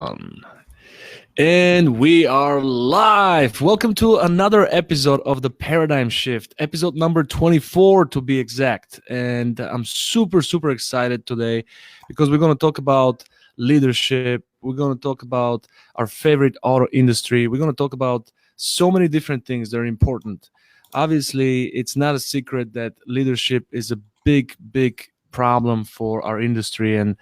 Um, and we are live. Welcome to another episode of the Paradigm Shift, episode number 24 to be exact. And I'm super excited today because we're going to talk about leadership. We're going to talk about our favorite auto industry. We're going to talk about so many different things that are important. Obviously, it's not a secret that leadership is a big problem for our industry, and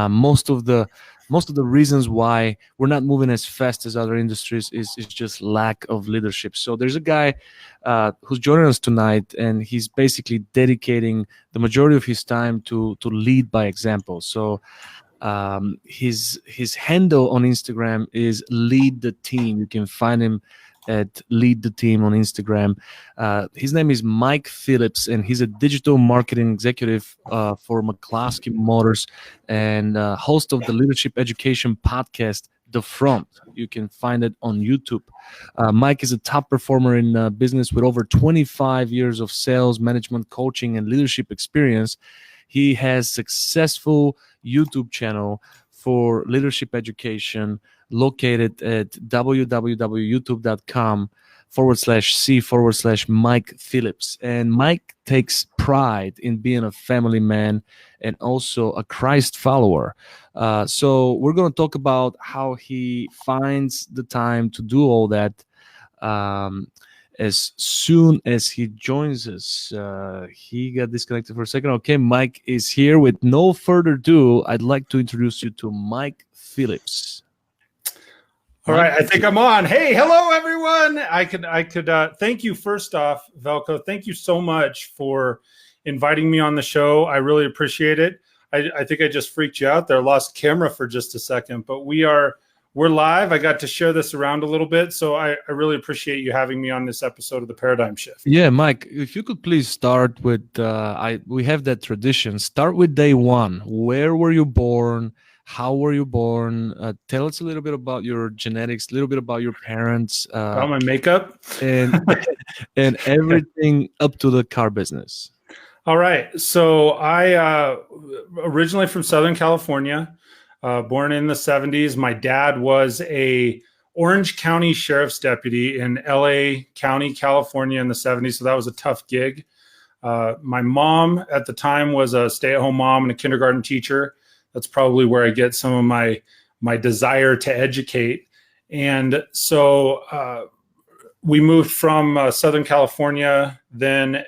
most of the reasons why we're not moving as fast as other industries is just lack of leadership. So there's a guy who's joining us tonight, and he's basically dedicating the majority of his time to lead by example. So his handle on Instagram is Lead the Team. You can find him at Lead the Team on Instagram. His name is Mike Phillips, and he's a digital marketing executive for McCloskey Motors and host of the leadership education podcast, The Front. You can find it on YouTube. Mike is a top performer in business with over 25 years of sales, management, coaching, and leadership experience. He has successful YouTube channel for leadership education located at www.youtube.com/C/Mike Phillips. And Mike takes pride in being a family man and also a Christ follower. So we're going to talk about how he finds the time to do all that. As soon as he joins us. He got disconnected for a second. Okay, Mike is here. With no further ado, I'd like to introduce you to Mike Phillips. All right, I think I'm on. Hey, hello everyone. I could thank you first off, Velko. Thank you so much for inviting me on the show. I really appreciate it. I think I just freaked you out there. Lost camera for just a second, but we're live. I got to share this around a little bit, so I really appreciate you having me on this episode of the Paradigm Shift. Yeah, Mike, if you could please start with we have that tradition. Start with day one. Where were you born? How were you born? Tell us a little bit about your genetics, a little bit about your parents, about my makeup, and and everything up to the car business. All right. So I originally from Southern California. Born in the 70s. My dad was a Orange County Sheriff's Deputy in LA County, California in the 70s. So that was a tough gig. My mom at the time was a stay-at-home mom and a kindergarten teacher. That's probably where I get some of my desire to educate. And so we moved from Southern California then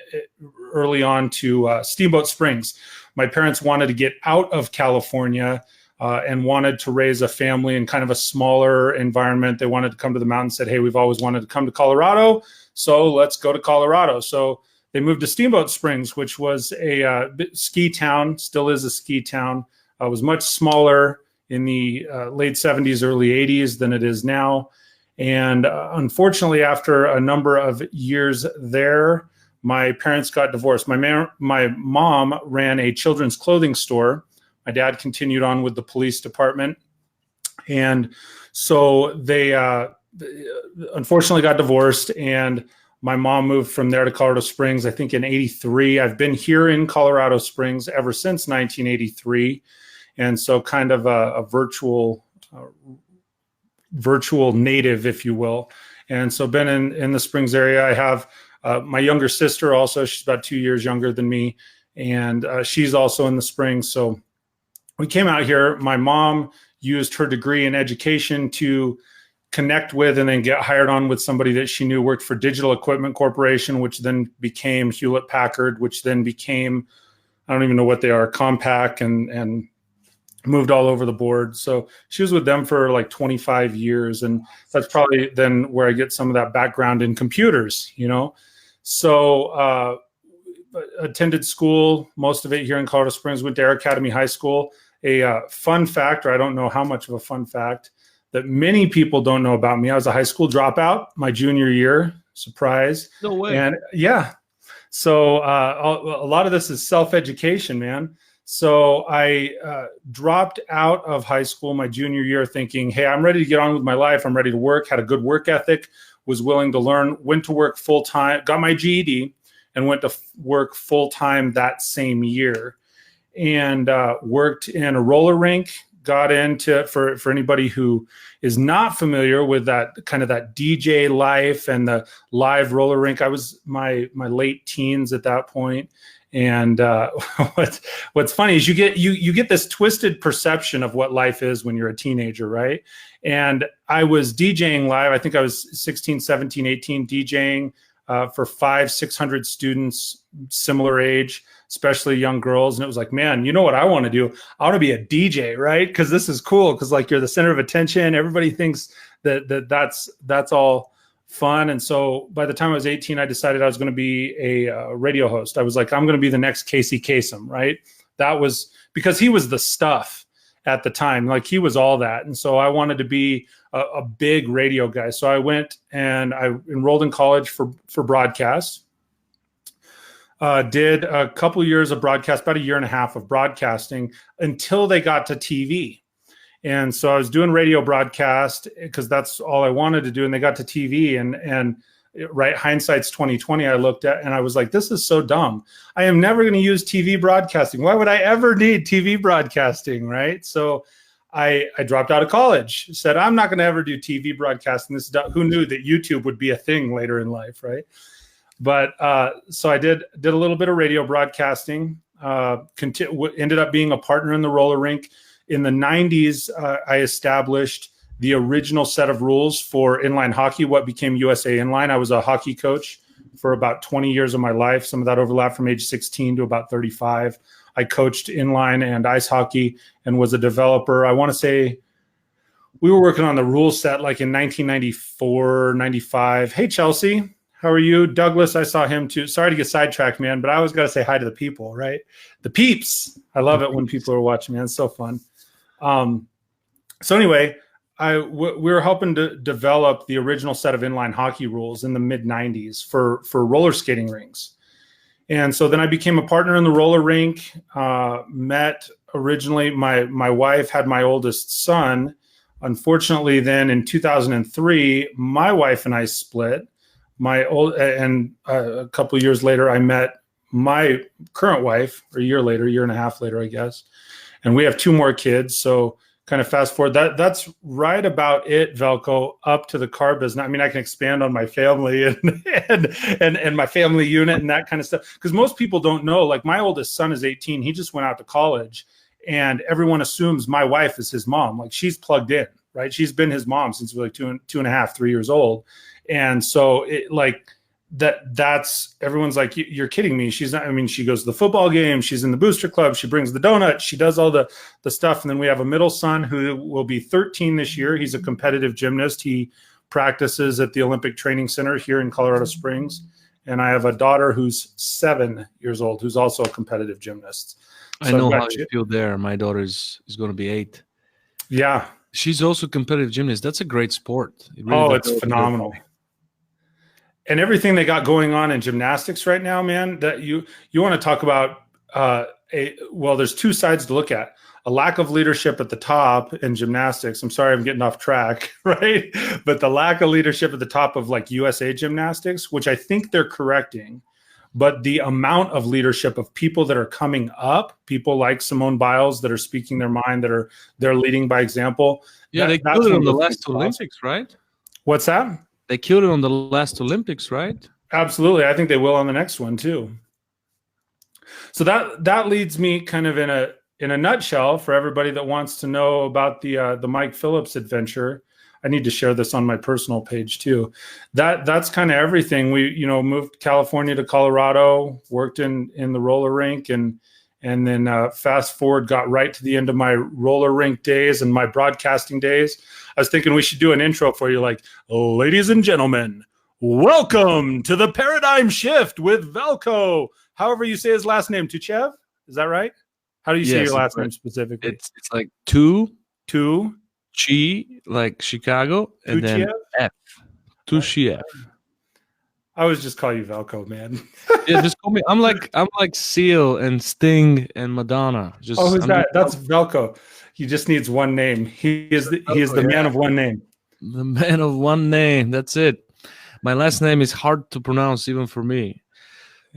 early on to Steamboat Springs. My parents wanted to get out of California and wanted to raise a family in kind of a smaller environment. They wanted to come to the mountains, said, hey, we've always wanted to come to Colorado, so let's go to Colorado. So they moved to Steamboat Springs, which was a ski town, still is a ski town. It was much smaller in the late 70s, early 80s than it is now. And unfortunately, after a number of years there, my parents got divorced. My mom ran a children's clothing store. My dad continued on with the police department. And so they unfortunately got divorced, and my mom moved from there to Colorado Springs, I think in 83. I've been here in Colorado Springs ever since 1983. And so kind of a virtual native, if you will. And so been in the Springs area. I have my younger sister also. She's about 2 years younger than me. And she's also in the Springs. So we came out here. My mom used her degree in education to connect with and then get hired on with somebody that she knew worked for Digital Equipment Corporation, which then became Hewlett Packard, which then became, I don't even know what they are, Compaq, and moved all over the board. So she was with them for like 25 years. And that's probably then where I get some of that background in computers, you know? So attended school, most of it here in Colorado Springs, went to Air Academy High School. A fun fact, or I don't know how much of a fun fact, that many people don't know about me. I was a high school dropout my junior year. Surprise. No way. And yeah. So a lot of this is self-education, man. So I dropped out of high school my junior year thinking, hey, I'm ready to get on with my life. I'm ready to work, had a good work ethic, was willing to learn, went to work full-time, got my GED, and went to work full-time that same year. And worked in a roller rink, got into, for anybody who is not familiar with that kind of that DJ life and the live roller rink. I was my late teens at that point. And what's funny is you get this twisted perception of what life is when you're a teenager, right? And I was DJing live. I think I was 16, 17, 18, DJing for 500-600 students, similar age, especially young girls. And it was like, man, you know what I want to do? I want to be a DJ, right? Because this is cool. Because like you're the center of attention. Everybody thinks that's all fun. And so by the time I was 18, I decided I was going to be a radio host. I was like, I'm going to be the next Casey Kasem, right? That was because he was the stuff at the time. Like he was all that. And so I wanted to be a big radio guy. So I went and I enrolled in college for broadcast. Did a couple years of broadcast, about a year and a half of broadcasting until they got to TV. And so I was doing radio broadcast because that's all I wanted to do. And they got to TV and right, hindsight's 2020. I looked at and I was like, this is so dumb. I am never going to use TV broadcasting. Why would I ever need TV broadcasting? Right. So I dropped out of college, said, I'm not going to ever do TV broadcasting. Who knew that YouTube would be a thing later in life. Right. But so I did a little bit of radio broadcasting, ended up being a partner in the roller rink. In the 90s, I established the original set of rules for inline hockey, what became USA Inline. I was a hockey coach for about 20 years of my life. Some of that overlapped from age 16 to about 35. I coached inline and ice hockey and was a developer. I want to say we were working on the rule set like in 1994, 95. Hey, Chelsea, how are you? Douglas, I saw him too. Sorry to get sidetracked, man, but I always got to say hi to the people, right? The peeps. I love it when people are watching, man. It's so fun. So anyway, we were helping to develop the original set of inline hockey rules in the mid 90s for roller skating rinks. And so then I became a partner in the roller rink, met originally my wife had my oldest son. Unfortunately, then in 2003, my wife and I split. A couple of years later, I met my current wife, or a year and a half later, I guess. And we have 2 more kids. So kind of fast forward, that's right about it, Velko, up to the car business. I mean, I can expand on my family and my family unit and that kind of stuff. Because most people don't know, like my oldest son is 18. He just went out to college and everyone assumes my wife is his mom. Like she's plugged in, right? She's been his mom since we were like 2.5, 3 years old. And so that's everyone's like, you're kidding me. She's not, I mean, she goes to the football game. She's in the booster club. She brings the donut. She does all the stuff. And then we have a middle son who will be 13 this year. He's a competitive gymnast. He practices at the Olympic Training Center here in Colorado Springs. And I have a daughter who's 7 years old, who's also a competitive gymnast. So I know how you feel there. My daughter is going to be 8. Yeah. She's also a competitive gymnast. That's a great sport. It's phenomenal. And everything they got going on in gymnastics right now, man, that you want to talk about, there's 2 sides to look at. A lack of leadership at the top in gymnastics. I'm sorry, I'm getting off track, right? But the lack of leadership at the top of like USA Gymnastics, which I think they're correcting, but the amount of leadership of people that are coming up, people like Simone Biles that are speaking their mind, they're leading by example. Yeah, they killed it on the last Olympics, right? What's that? They killed it on the last Olympics, right? Absolutely. I think they will on the next one too. So that leads me kind of in a nutshell for everybody that wants to know about the Mike Phillips adventure. I need to share this on my personal page too. That's kind of everything. We moved California to Colorado, worked in the roller rink, and then fast forward, got right to the end of my roller rink days and my broadcasting days. I was thinking we should do an intro for you, like, ladies and gentlemen, welcome to the Paradigm Shift with Velko. However you say his last name, Tuhchiev. Is that right? How do you say your last name specifically? It's like two, Chi, like Chicago, and then F. Tuhchiev. I always just call you Velko, man. Yeah, just call me. I'm like Seal and Sting and Madonna. Who's that? That's Velko. He just needs one name. He is the man of one name. The man of one name. That's it. My last name is hard to pronounce even for me.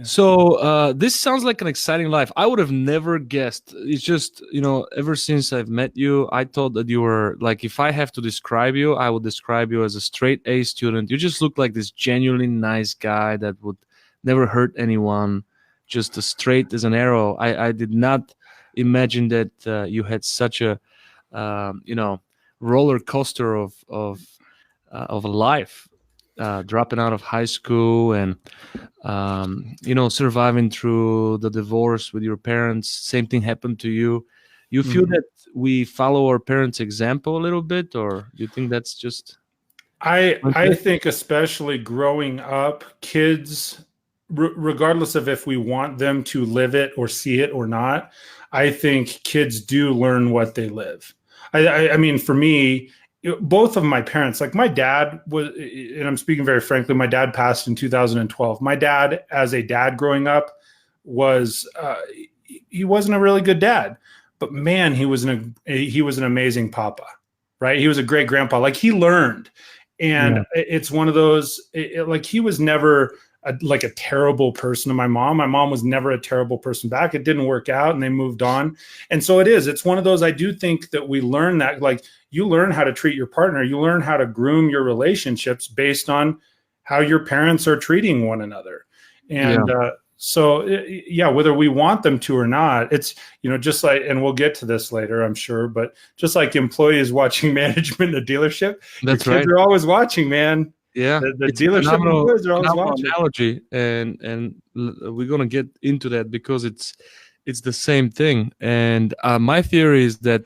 So this sounds like an exciting life. I would have never guessed. It's just, ever since I've met you, I thought that you were like, if I have to describe you, I would describe you as a straight A student. You just look like this genuinely nice guy that would never hurt anyone, just as straight as an arrow. I did not imagine that you had such a, roller coaster of a life, dropping out of high school and surviving through the divorce with your parents. Same thing happened to you. You feel that we follow our parents' example a little bit, or do you think that's just? I think especially growing up, kids, regardless of if we want them to live it or see it or not, I think kids do learn what they live. I mean, for me, both of my parents, like my dad was, and I'm speaking very frankly, my dad passed in 2012. My dad, as a dad growing up, was he wasn't a really good dad, but man, he was an amazing papa, right? He was a great grandpa. Like he learned, and it's one of those. Like he was never like a terrible person to my mom. My mom was never a terrible person back. It didn't work out, and they moved on. And so it is. It's one of those. I do think that we learn that, like, you learn how to treat your partner. You learn how to groom your relationships based on how your parents are treating one another. And so, yeah, whether we want them to or not, it's, just like, and we'll get to this later, I'm sure, but just like employees watching management in a dealership, that's your kids are always watching, man. Yeah, the dealership employees are always watching. Analogy, and we're gonna get into that because it's the same thing. And my theory is that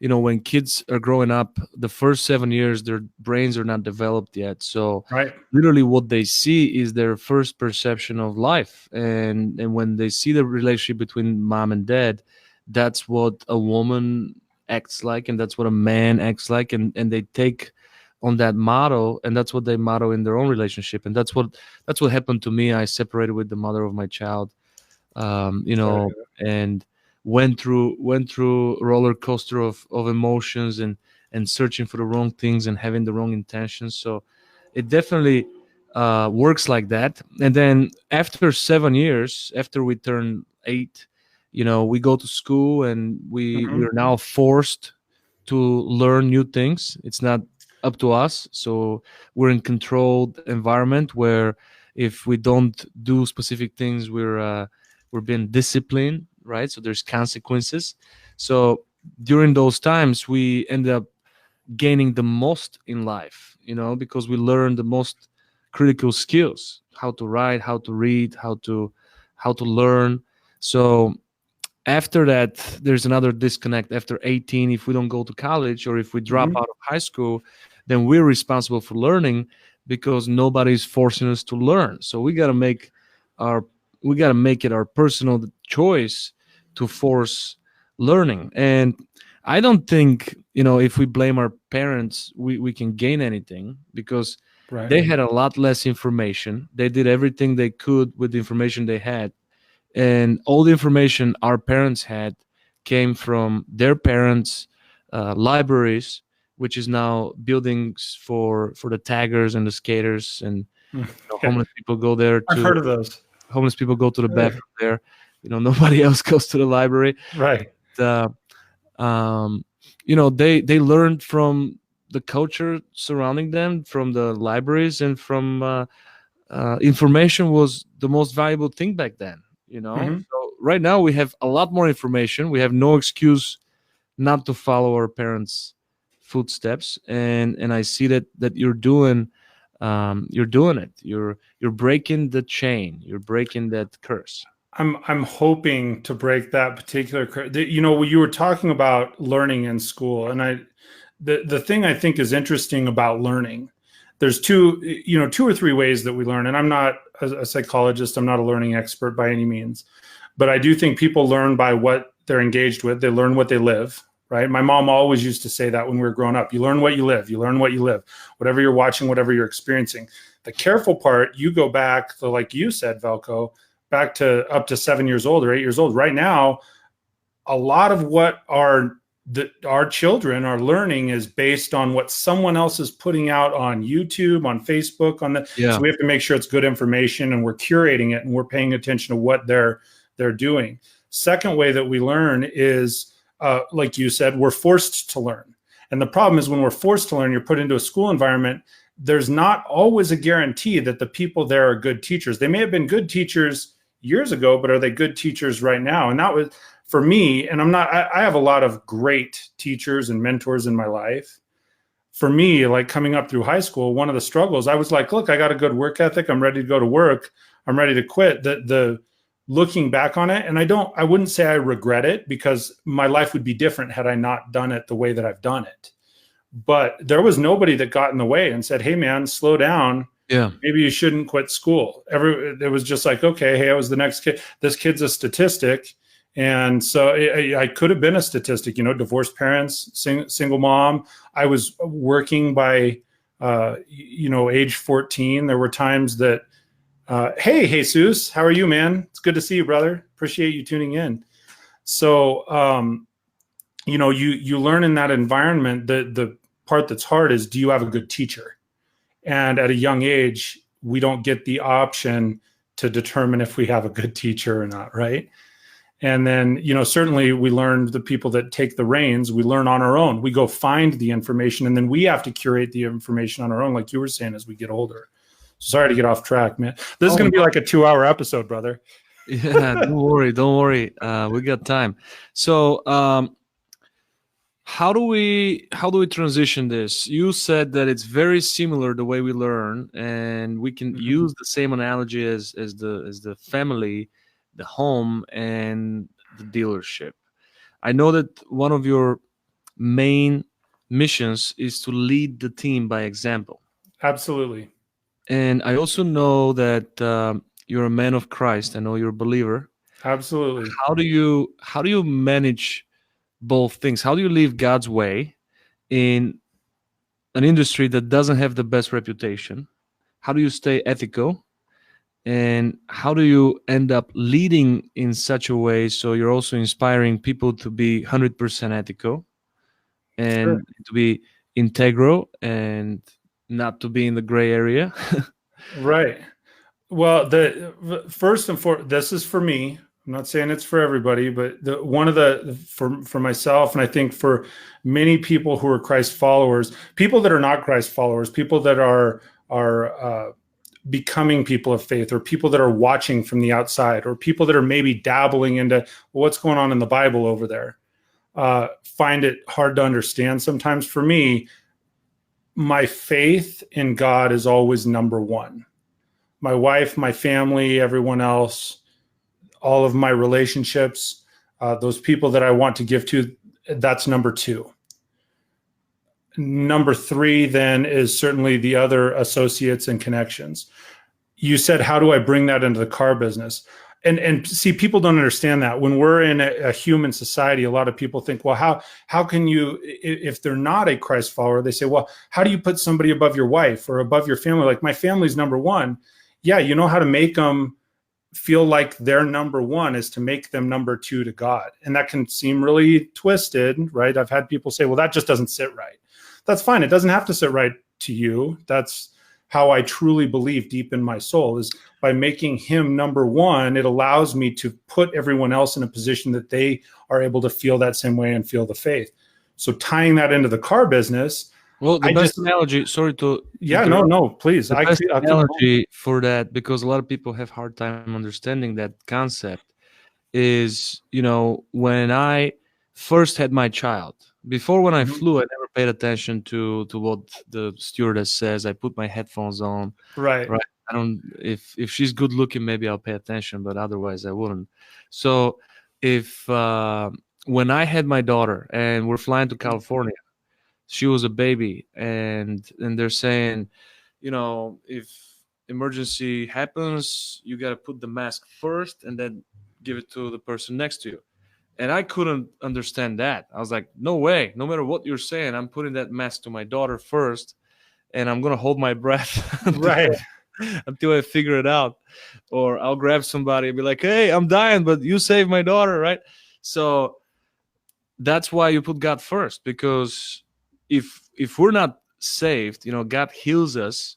when kids are growing up, the first 7 years their brains are not developed yet. So literally what they see is their first perception of life, and when they see the relationship between mom and dad, that's what a woman acts like, and that's what a man acts like, and they take on that motto, and that's what they motto in their own relationship. And that's what happened to me. I separated with the mother of my child, and went through a roller coaster of emotions and searching for the wrong things and having the wrong intentions. So it definitely works like that. And then after 7 years, after we turn 8, we go to school, and we're now forced to learn new things. It's not up to us. So we're in controlled environment where if we don't do specific things, we're being disciplined, right? So there's consequences. So during those times, we end up gaining the most in life, because we learn the most critical skills: how to write, how to read, how to learn. So after that, there's another disconnect. After 18, if we don't go to college, or if we drop out of high school, then we're responsible for learning, because nobody's forcing us to learn. So we got to make it our personal choice to force learning. And I don't think, if we blame our parents, we can gain anything, because they had a lot less information. They did everything they could with the information they had. And all the information our parents had came from their parents' libraries, which is now buildings for the taggers and the skaters, and homeless people go there. I've heard of those. Homeless people go to the bathroom there. Nobody else goes to the library. Right. They learned from the culture surrounding them, from the libraries, and from information was the most valuable thing back then. So right now we have a lot more information. We have no excuse not to follow our parents' footsteps, and I see that you're doing it. You're breaking the chain. You're breaking that curse. I'm hoping to break that particular curse. You were talking about learning in school, and the thing I think is interesting about learning, there's two or three ways that we learn. And I'm not a psychologist. I'm not a learning expert by any means, but I do think people learn by what they're engaged with. They learn what they live, right? My mom always used to say that when we were growing up: you learn what you live. You learn what you live. Whatever you're watching, whatever you're experiencing. The careful part, you go back to, like you said, Velko, back to up to 7 years old or 8 years old. Right now, a lot of what our our children are learning is based on what someone else is putting out on YouTube, on Facebook, so Yeah. we have to make sure it's good information and we're curating it and we're paying attention to what they're doing. Second way that we learn is, like you said, we're forced to learn. And the problem is when we're forced to learn, you're put into a school environment, there's not always a guarantee that the people there are good teachers. They may have been good teachers years ago, but are they good teachers right now? And that was, for me, and I have a lot of great teachers and mentors in my life. For me, like coming up through high school, one of the struggles, I was like, look, I got a good work ethic. I'm ready to go to work. I'm ready to quit. The looking back on it, and I wouldn't say I regret it, because my life would be different had I not done it the way that I've done it. But there was nobody that got in the way and said, hey man, slow down. Yeah. Maybe you shouldn't quit school. It was just like, okay, hey, I was the next kid. This kid's a statistic. And so I could have been a statistic, divorced parents, single mom. I was working by, age 14. There were times that, hey, Jesus, how are you, man? It's good to see you, brother. Appreciate you tuning in. So, you learn in that environment. The part that's hard is, do you have a good teacher? And at a young age, we don't get the option to determine if we have a good teacher or not, right? And then, certainly we learned the people that take the reins, we learn on our own. We go find the information, and then we have to curate the information on our own, like you were saying, as we get older. Sorry to get off track, man. This is going to be like a 2-hour episode, brother. Yeah, don't worry. We got time. So, how do we transition this? You said that it's very similar the way we learn, and we can use the same analogy as the family, the home, and the dealership. I know that one of your main missions is to lead the team by example. Absolutely. And I also know that you're a man of Christ. I know you're a believer. Absolutely. How do you manage both things? How do you live God's way in an industry that doesn't have the best reputation? How do you stay ethical? And how do you end up leading in such a way so you're also inspiring people to be 100% ethical and to be integral and not to be in the gray area? Right. Well, the first and foremost, this is for me. I'm not saying it's for everybody, but for myself, and I think for many people who are Christ followers, people that are not Christ followers, people that are becoming people of faith, or people that are watching from the outside, or people that are maybe dabbling into what's going on in the Bible over there, find it hard to understand sometimes. For me, my faith in God is always number one. My wife, my family, everyone else, all of my relationships, those people that I want to give to, that's number two. Number three, then, is certainly the other associates and connections. You said, how do I bring that into the car business? And see, people don't understand that. When we're in a human society, a lot of people think, well, how can you, if they're not a Christ follower, they say, well, how do you put somebody above your wife or above your family? Like, my family's number one. Yeah, you know how to make them feel like their number one is to make them number two to God. And that can seem really twisted, right? I've had people say, well, that just doesn't sit right. That's fine. It doesn't have to sit right to you. That's how I truly believe deep in my soul, is by making him number one, it allows me to put everyone else in a position that they are able to feel that same way and feel the faith. So tying that into the car business. Well, the best analogy, sorry to... Yeah, no, please. The best analogy for that, because a lot of people have hard time understanding that concept, is, when I first had my child, before when I flew, I never paid attention to what the stewardess says. I put my headphones on. Right. I don't, if she's good looking, maybe I'll pay attention, but otherwise I wouldn't. So when I had my daughter and we're flying to California, she was a baby, and they're saying, if emergency happens, you got to put the mask first and then give it to the person next to you. And I couldn't understand that. I was like, no way. No matter what you're saying, I'm putting that mask to my daughter first, and I'm going to hold my breath until I figure it out. Or I'll grab somebody and be like, hey, I'm dying, but you saved my daughter, right? So that's why you put God first, because if we're not saved, God heals us,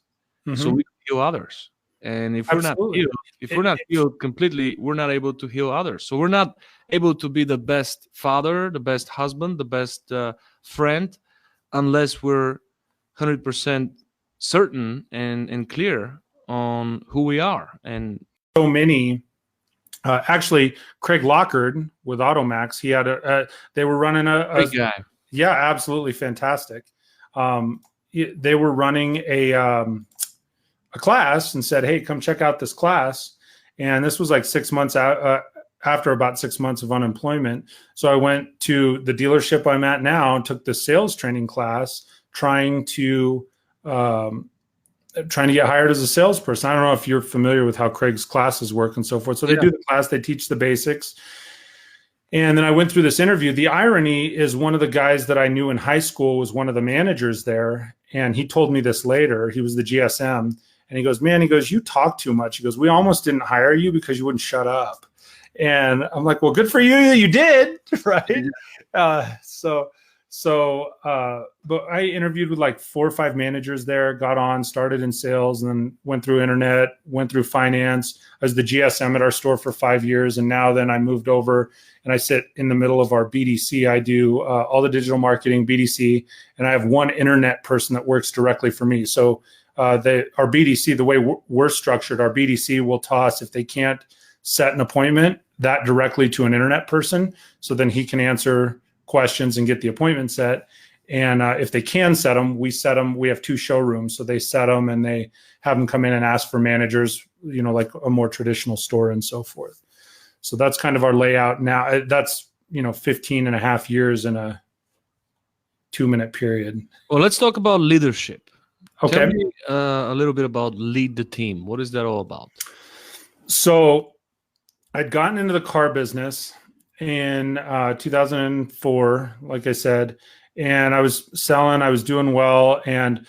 so Hmm. we can heal others. And Absolutely. if we're It, not healed completely, we're not able to heal others. So we're not able to be the best father, the best husband, the best friend, unless we're 100% certain and clear on who we are. And so many. Actually, Craig Lockard with Automax, he had they were running great guy. yeah, absolutely fantastic. Um, they were running a class and said, "Hey, come check out this class." And this was like 6 months out, after about 6 months of unemployment. So I went to the dealership I'm at now and took the sales training class, um, trying to get hired as a salesperson. I don't know if you're familiar with how Craig's classes work and so forth. So they Yeah. do the class, they teach the basics. And then I went through this interview. The irony is one of the guys that I knew in high school was one of the managers there. And he told me this later. He was the GSM. And he goes, man, he goes, you talk too much. He goes, we almost didn't hire you because you wouldn't shut up. And I'm like, well, good for you. You did. Right. But I interviewed with like 4 or 5 managers there, got on, started in sales, and then went through internet, went through finance. I was the GSM at our store for 5 years. And now then I moved over and I sit in the middle of our BDC. I do all the digital marketing, BDC, and I have one internet person that works directly for me. So our BDC, the way we're structured, our BDC will toss, if they can't set an appointment, that directly to an internet person. So then he can answer questions and get the appointment set. And if they can set them, we set them. We have 2 showrooms, so they set them and they have them come in and ask for managers, like a more traditional store and so forth. So that's kind of our layout now. That's 15 and a half years in a 2-minute period. Well, let's talk about leadership. Okay. Tell me a little bit about Lead the Team. What is that all about? So I'd gotten into the car business in 2004, like I said, and I was selling, I was doing well. And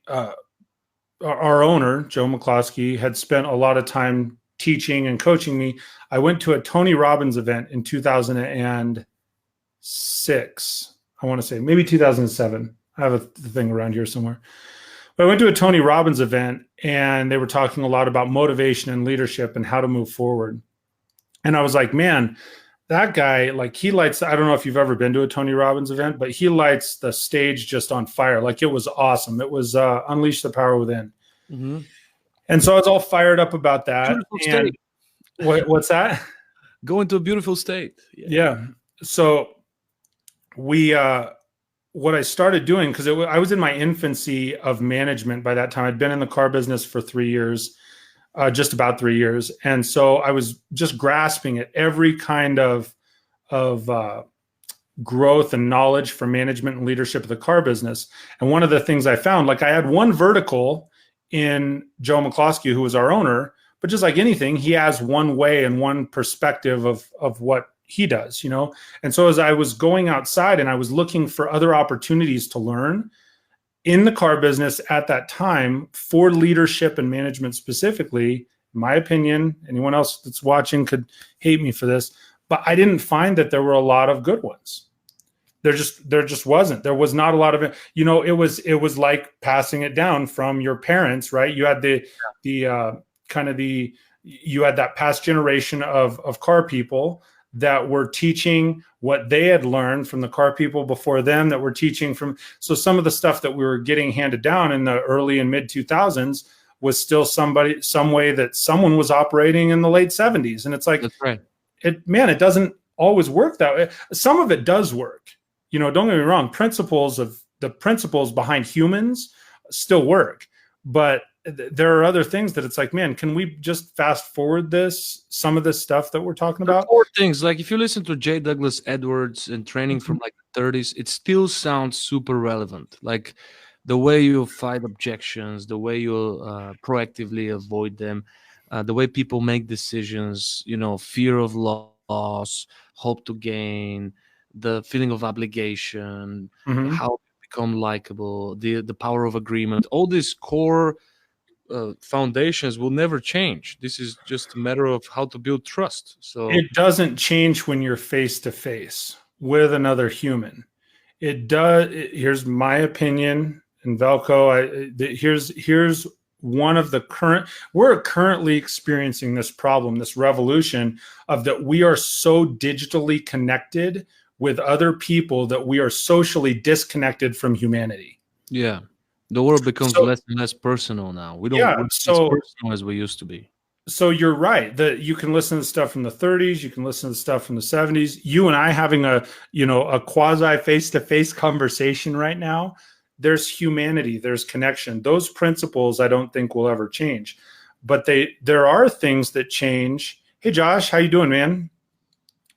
our owner, Joe McCloskey, had spent a lot of time teaching and coaching me. I went to a Tony Robbins event in 2006. I want to say maybe 2007. I have the thing around here somewhere. But I went to a Tony Robbins event and they were talking a lot about motivation and leadership and how to move forward. And I was like, man, that guy, like he lights, I don't know if you've ever been to a Tony Robbins event, but he lights the stage just on fire. Like it was awesome. It was Unleash the Power Within. Mm-hmm. And so I was all fired up about that. And what's that? Go into a beautiful state. Yeah. So what I started doing, because I was in my infancy of management by that time. I'd been in the car business for 3 years, just about 3 years. And so I was just grasping at every kind of growth and knowledge for management and leadership of the car business. And one of the things I found, like I had one vertical in Joe McCloskey, who was our owner, but just like anything, he has one way and one perspective of what he does, And so as I was going outside and I was looking for other opportunities to learn in the car business at that time for leadership and management specifically, in my opinion, anyone else that's watching could hate me for this, but I didn't find that there were a lot of good ones. There just wasn't. There was not a lot of it. It was like passing it down from your parents, right? You had you had that past generation of car people that were teaching what they had learned from the car people before them, that were teaching from. So some of the stuff that we were getting handed down in the early and mid 2000s was still some way that someone was operating in the late 70s. And it's like, that's right. It doesn't always work that way. Some of it does work. Don't get me wrong. The principles behind humans still work, but there are other things that it's like, man, can we just fast forward some of this stuff that we're talking about? More things, like if you listen to J. Douglas Edwards and training from like the 30s, it still sounds super relevant. Like the way you fight objections, the way you proactively avoid them, the way people make decisions, fear of loss, hope to gain, the feeling of obligation, how to become likable, the power of agreement, all these core foundations will never change. This is just a matter of how to build trust. So it doesn't change when you're face to face with another human. It does. Here's my opinion, and Velko. Here's one of the current. We're currently experiencing this problem, this revolution of that we are so digitally connected with other people that we are socially disconnected from humanity. Yeah. The world becomes So less and less personal now. yeah, We're not as so personal as we used to be. so you're right that you can listen to stuff from the 30s, you can listen to stuff from the 70s. You and I having a quasi face-to-face conversation right now, there's humanity, there's connection. Those principles I don't think will ever change. But there are things that change. Hey Josh, how you doing, man?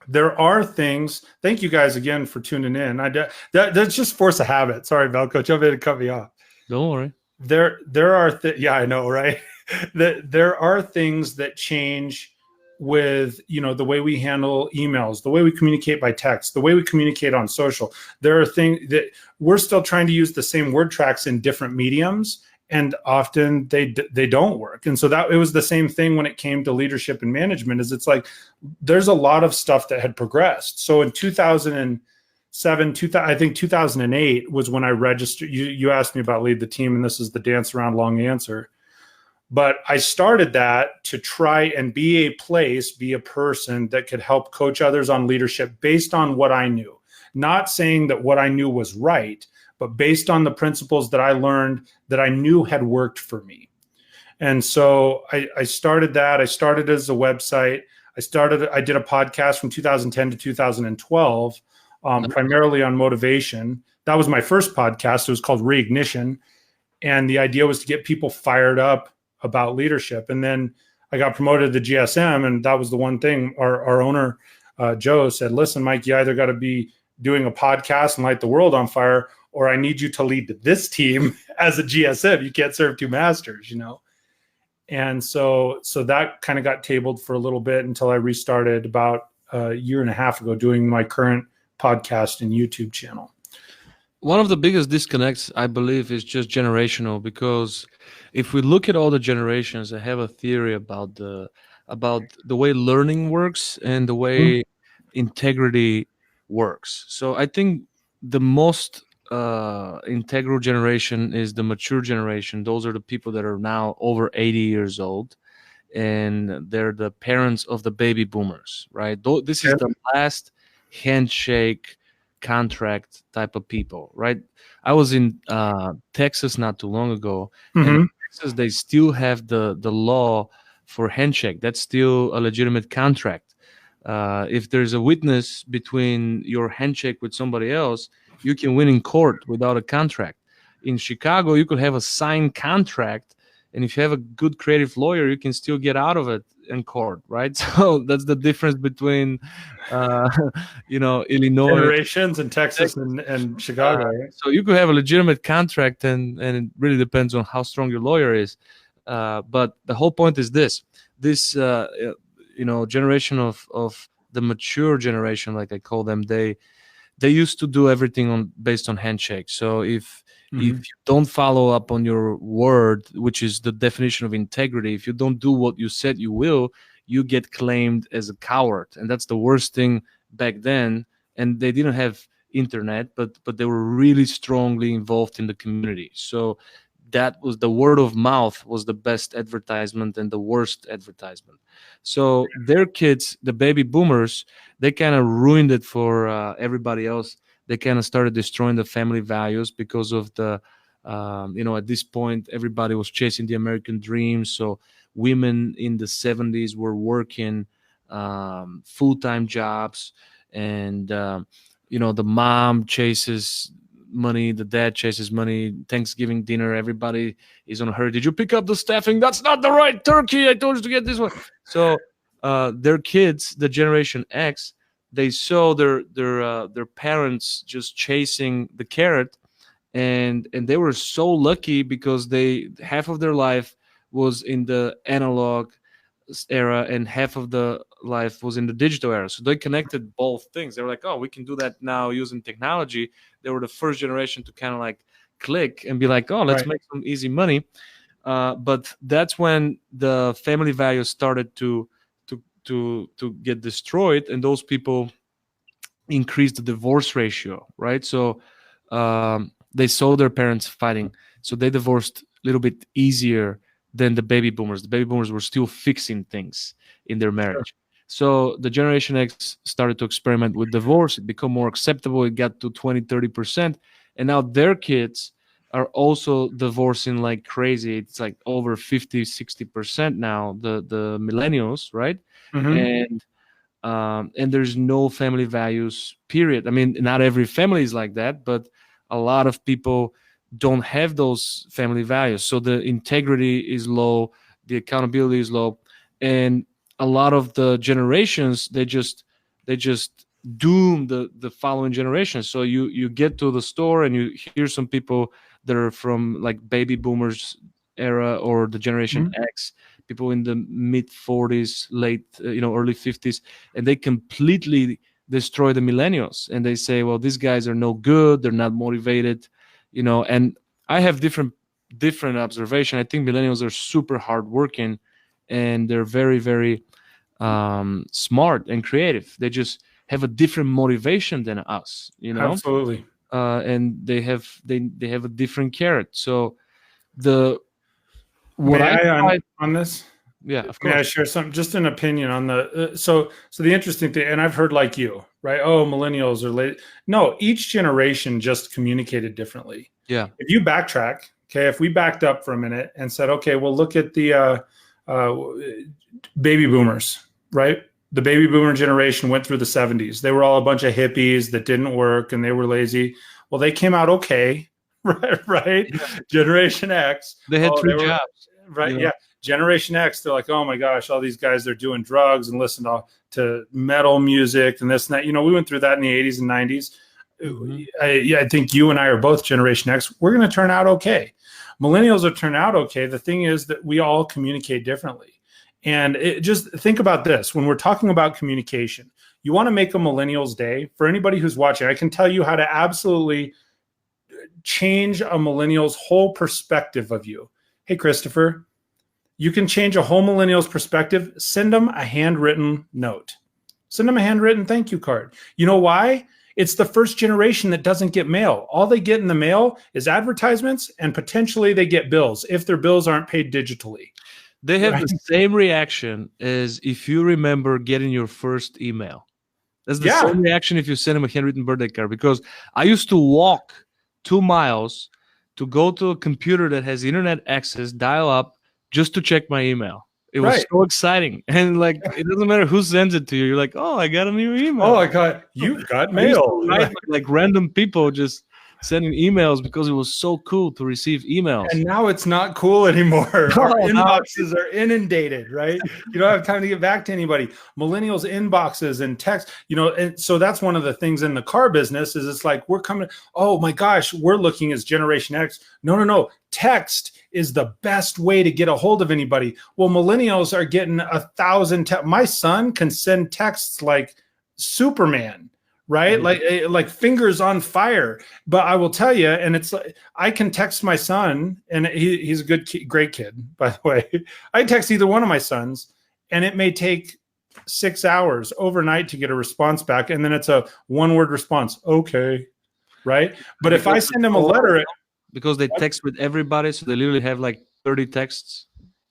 There are things. Thank you guys again for tuning in. That's just force of habit. Sorry, Velko, jump in and cut me off. Don't worry. There are yeah, I know, right? There are things that change with the way we handle emails, the way we communicate by text, the way we communicate on social. There are things that we're still trying to use the same word tracks in different mediums, and often they don't work. And so that it was the same thing when it came to leadership and management. Is it's like there's a lot of stuff that had progressed. So in 2007, I think 2008 was when I registered. You asked me about lead the team, and this is the dance around long answer. But I started that to try and be a person that could help coach others on leadership based on what I knew. Not saying that what I knew was right, but based on the principles that I learned that I knew had worked for me. And so I started that. I started as a website. I did a podcast from 2010 to 2012, primarily on motivation. That was my first podcast. It was called Reignition. And the idea was to get people fired up about leadership. And then I got promoted to GSM, and that was the one thing our owner, Joe, said, listen, Mike, you either got to be doing a podcast and light the world on fire, or I need you to lead this team as a GSM. You can't serve two masters, And so that kind of got tabled for a little bit until I restarted about a year and a half ago doing my current podcast and YouTube channel. One of the biggest disconnects, I believe, is just generational, because if we look at all the generations, I have a theory about the way learning works and the way integrity works. So I think the most integral generation is the mature generation. Those are the people that are now over 80 years old, and they're the parents of the baby boomers, right? This is the last handshake contract type of people, right? I was in Texas not too long ago, and in Texas they still have the law for handshake. That's still a legitimate contract. If there's a witness between your handshake with somebody else, you can win in court without a contract. In Chicago, you could have a signed contract, and if you have a good creative lawyer, you can still get out of it in court, right? So that's the difference between Illinois generations in Texas and Chicago. Right? So you could have a legitimate contract, and it really depends on how strong your lawyer is. But the whole point is this generation of the mature generation, like I call them, they used to do everything based on handshake. So if you don't follow up on your word, which is the definition of integrity, if you don't do what you said you will, you get claimed as a coward. And that's the worst thing back then. And they didn't have internet, but they were really strongly involved in the community. So that was the word of mouth was the best advertisement and the worst advertisement. So their kids, the baby boomers, they kind of ruined it for everybody else. They kind of started destroying the family values because of the, at this point, everybody was chasing the American dream. So women in the 70s were working full-time jobs, and, the mom chases money, the dad chases money. Thanksgiving dinner, everybody is on her. Did you pick up the staffing? That's not the right turkey. I told you to get this one. So their kids, the Generation X, they saw their parents just chasing the carrot, and they were so lucky because half of their life was in the analog era and half of the life was in the digital era. So they connected both things. They were like, oh, we can do that now using technology. They were the first generation to kind of like click and be like, oh, let's make some easy money. But that's when the family values started to get destroyed, and those people increased the divorce ratio, right? So they saw their parents fighting, so they divorced a little bit easier than the baby boomers. The baby boomers were still fixing things in their Sure. marriage. So the Generation X started to experiment with divorce. It became more acceptable. It got to 20-30%. And now their kids are also divorcing like crazy. It's like over 50-60% now, the millennials, right? Hmm. And there's no family values, period. I mean, not every family is like that, but a lot of people don't have those family values, so the integrity is low, the accountability is low, and a lot of the generations, they just doom the following generation. So you get to the store and you hear some people that are from like baby boomers era or the Generation Hmm. X, people in the mid 40s, late early 50s, and they completely destroy the millennials, and they say, well, these guys are no good, they're not motivated, and I have different observation. I think millennials are super hardworking, and they're very, very smart and creative. They just have a different motivation than us, Absolutely. and they have a different carrot. So the what May I I try, on this? yeah, of May I course, share some, just an opinion on the so the interesting thing, and I've heard like you, right? Oh, millennials are late. No, each generation just communicated differently. yeah. If you backtrack, okay, if we backed up for a minute and said, okay, well, look at the uh, baby boomers, right? The baby boomer generation went through the 70s. They were all a bunch of hippies that didn't work and they were lazy. Well, they came out okay, right? Right? Generation X. They had Oh, three they were jobs, right. you Yeah. know. Generation X, they're like, oh my gosh, all these guys, they're doing drugs and listen to metal music and this and that. We went through that in the 80s and 90s. Mhm. I think you and I are both Generation X. We're going to turn out okay. Millennials will turn out okay. The thing is that we all communicate differently. And just think about this when we're talking about communication. You want to make a millennial's day. For anybody who's watching, I can tell you how to absolutely change a millennial's whole perspective of you. Hey, Christopher, you can change a whole millennial's perspective. Send them a handwritten note. Send them a handwritten thank you card. You know why? It's the first generation that doesn't get mail. All they get in the mail is advertisements, and potentially they get bills if their bills aren't paid digitally. They have Right? the same reaction as if you remember getting your first email. That's the Yeah. same reaction if you send them a handwritten birthday card. Because I used to walk 2 miles to go to a computer that has internet access, dial up, just to check my email. It was Right. so exciting, and like it doesn't matter who sends it to you. You're like, oh, I got a new Oh, email. I got you've got I used mail. to write like random people just sending emails because it was so cool to receive emails. And now it's not cool anymore. Our No, now inboxes are inundated, right? You don't have time to get back to anybody. Millennials inboxes and text, and so that's one of the things in the car business is it's like we're coming, oh my gosh, we're looking as Generation X. No, no, no. Text is the best way to get a hold of anybody. Well, millennials are getting 1,000 my son can send texts like Superman, right? Like fingers on fire. But I will tell you, and it's like I can text my son, and he's a great kid, by the way. I text either one of my sons, and it may take 6 hours overnight to get a response back, and then it's a one-word response, okay, right? But if I send him a letter, because they text with everybody, so they literally have like 30 texts.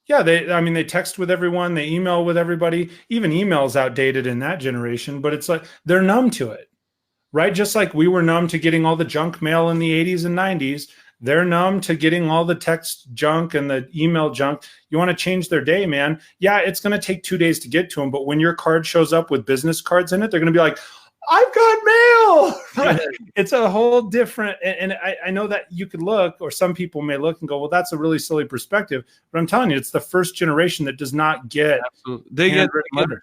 yeah, they text with everyone, they email with everybody. Even email's outdated in that generation, but it's like they're numb to it. Right? Just like we were numb to getting all the junk mail in the 80s and 90s, they're numb to getting all the text junk and the email junk. You want to change their day, man. Yeah, it's going to take 2 days to get to them. But when your card shows up with business cards in it, they're going to be like, I've got mail. Right? It's a whole different. And I know that you could look, or some people may look and go, well, that's a really silly perspective. But I'm telling you, it's the first generation that does not get. Absolutely. They get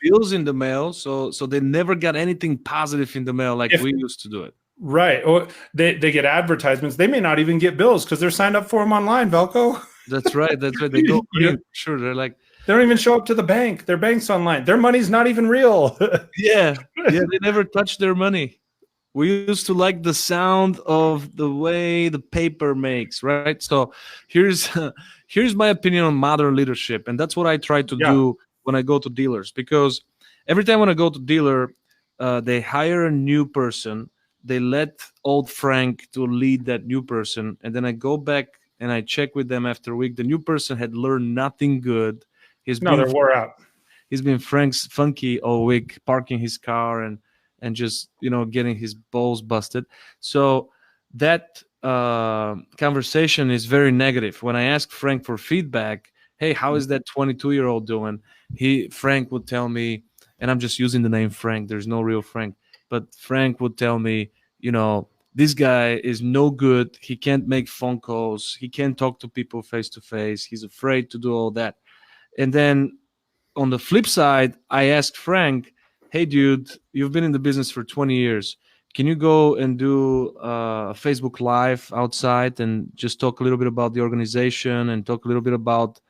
bills in the mail, so they never got anything positive in the mail like we used to do it. Right. Or they get advertisements. They may not even get bills because they're signed up for them online, Velko. That's right. That's right. They go green. Sure. They're like, they don't even show up to the bank. Their bank's online. Their money's not even real. yeah. They never touch their money. We used to like the sound of the way the paper makes, right? So here's my opinion on modern leadership, and that's what I try to do when I go to dealers. Because every time when I go to dealer, they hire a new person, they let old Frank to lead that new person, and then I go back and I check with them after a week. The new person had learned nothing good. He's No, been they're wore out. he's been Frank's funky all week, parking his car and just getting his balls busted. So that conversation is very negative. When I ask Frank for feedback, hey, how is that 22-year-old doing? Frank would tell me, and I'm just using the name Frank. There's no real Frank, but Frank would tell me, this guy is no good. He can't make phone calls. He can't talk to people face to face. He's afraid to do all that. And then on the flip side, I asked Frank, hey, dude, you've been in the business for 20 years. Can you go and do a Facebook Live outside and just talk a little bit about the organization and talk a little bit about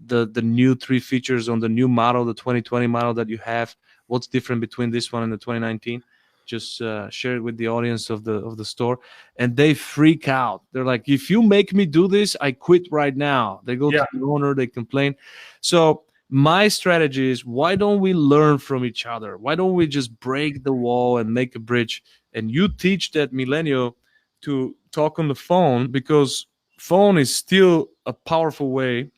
the new 3 features on the new model, the 2020 model that you have? What's different between this one and the 2019? Just share it with the audience of the store. And they freak out. They're like, if you make me do this, I quit right now. They go Yeah, to the owner, they complain. So my strategy is, why don't we learn from each other? Why don't we just break the wall and make a bridge? And you teach that millennial to talk on the phone, because phone is still a powerful way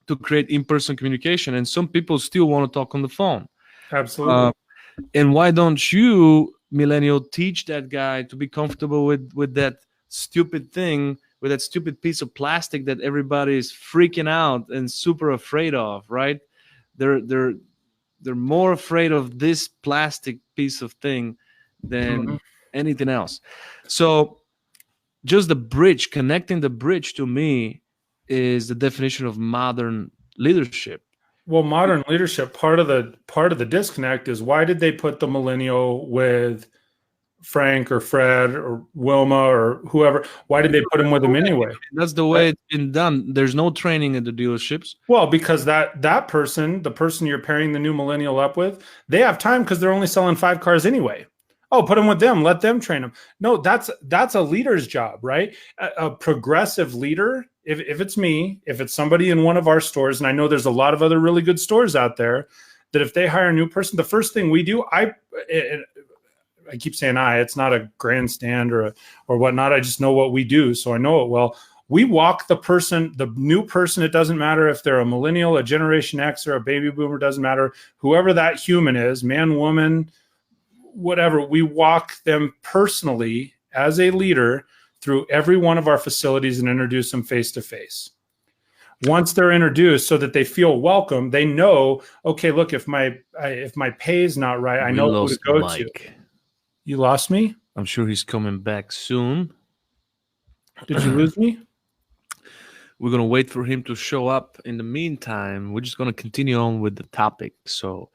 to create in-person communication, and some people still want to talk on the phone. absolutely. And why don't you, millennial, teach that guy to be comfortable with that stupid thing, with that stupid piece of plastic that everybody is freaking out and super afraid of, right? They're more afraid of this plastic piece of thing Mhm. than anything else. So just the bridge, connecting the bridge, to me, is the definition of modern leadership. Well, modern leadership, part of the disconnect is, why did they put the millennial with Frank or Fred or Wilma or whoever? Why did they put him with him anyway? That's the Right? way it's been done. There's no training at the dealerships. Well, because that person, the person you're pairing the new millennial up with, they have time because they're only selling 5 cars anyway. Oh, put them with them. Let them train them. No, that's a leader's job, right? A progressive leader. If it's me, if it's somebody in one of our stores, and I know there's a lot of other really good stores out there, that if they hire a new person, the first thing we do, I keep saying it's not a grandstand or whatnot. I just know what we do, so I know it well. We walk the new person. It doesn't matter if they're a millennial, a Generation X, or a baby boomer. Doesn't matter. Whoever that human is, man, woman, whatever. We walk them personally as a leader through every one of our facilities and introduce them face to face. Once they're introduced, so that they feel welcome, they know, okay, look, if my pay is not right, I We know who to lost go to. Mike. You lost me? I'm sure he's coming back soon. Did you lose me? We're going to wait for him to show up. In the meantime, we're just going to continue on with the topic. So,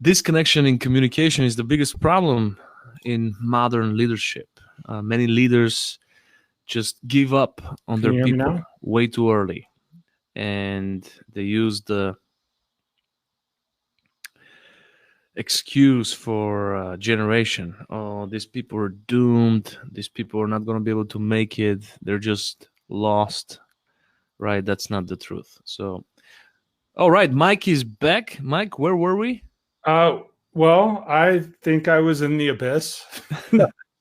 disconnection in communication is the biggest problem in modern leadership. Many leaders just give up on Can their you hear me people now? way too early. And they use the excuse for generation. Oh, these people are doomed. These people are not going to be able to make it. They're just lost. Right? That's not the truth. So, all right, Mike is back. Mike, where were we? Well, I think I was in the abyss.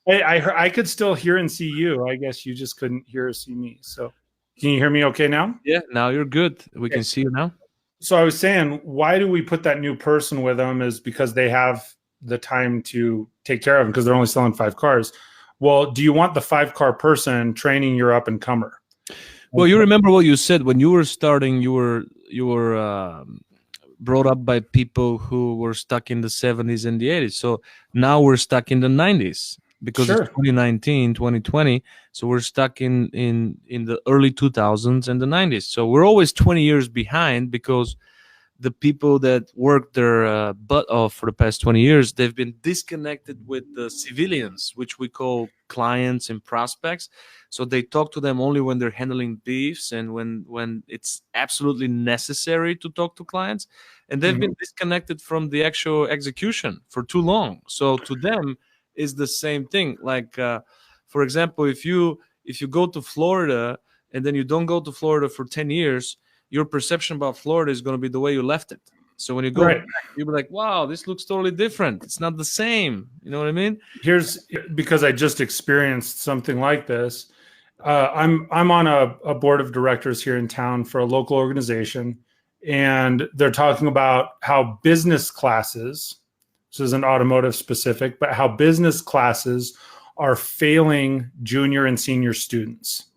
I could still hear and see you. I guess you just couldn't hear or see me. So, can you hear me okay now? Yeah, now you're good. We Okay. can see you now. So I was saying, why do we put that new person with them? Is because they have the time to take care of them, because they're only selling 5 cars. Well, do you want the 5 car person training your up and comer? Well, you remember what you said when you were starting. You were brought up by people who were stuck in the 70s and the 80s. So now we're stuck in the 90s because Sure. it's 2019, 2020. So we're stuck in the early 2000s and the 90s. So we're always 20 years behind, because the people that worked their butt off for the past 20 years, they've been disconnected with the civilians, which we call clients and prospects. So they talk to them only when they're handling beefs and when it's absolutely necessary to talk to clients. And they've been disconnected from the actual execution for too long. So to them is the same thing. Like, for example, if you go to Florida and then you don't go to Florida for 10 years, your perception about Florida is going to be the way you left it. So when you go Right. back, you'll be like, wow, this looks totally different. It's not the same. You know what I mean? Here's because I just experienced something like this. I'm on a board of directors here in town for a local organization, and they're talking about how business classes, this isn't automotive specific, but how business classes are failing junior and senior students.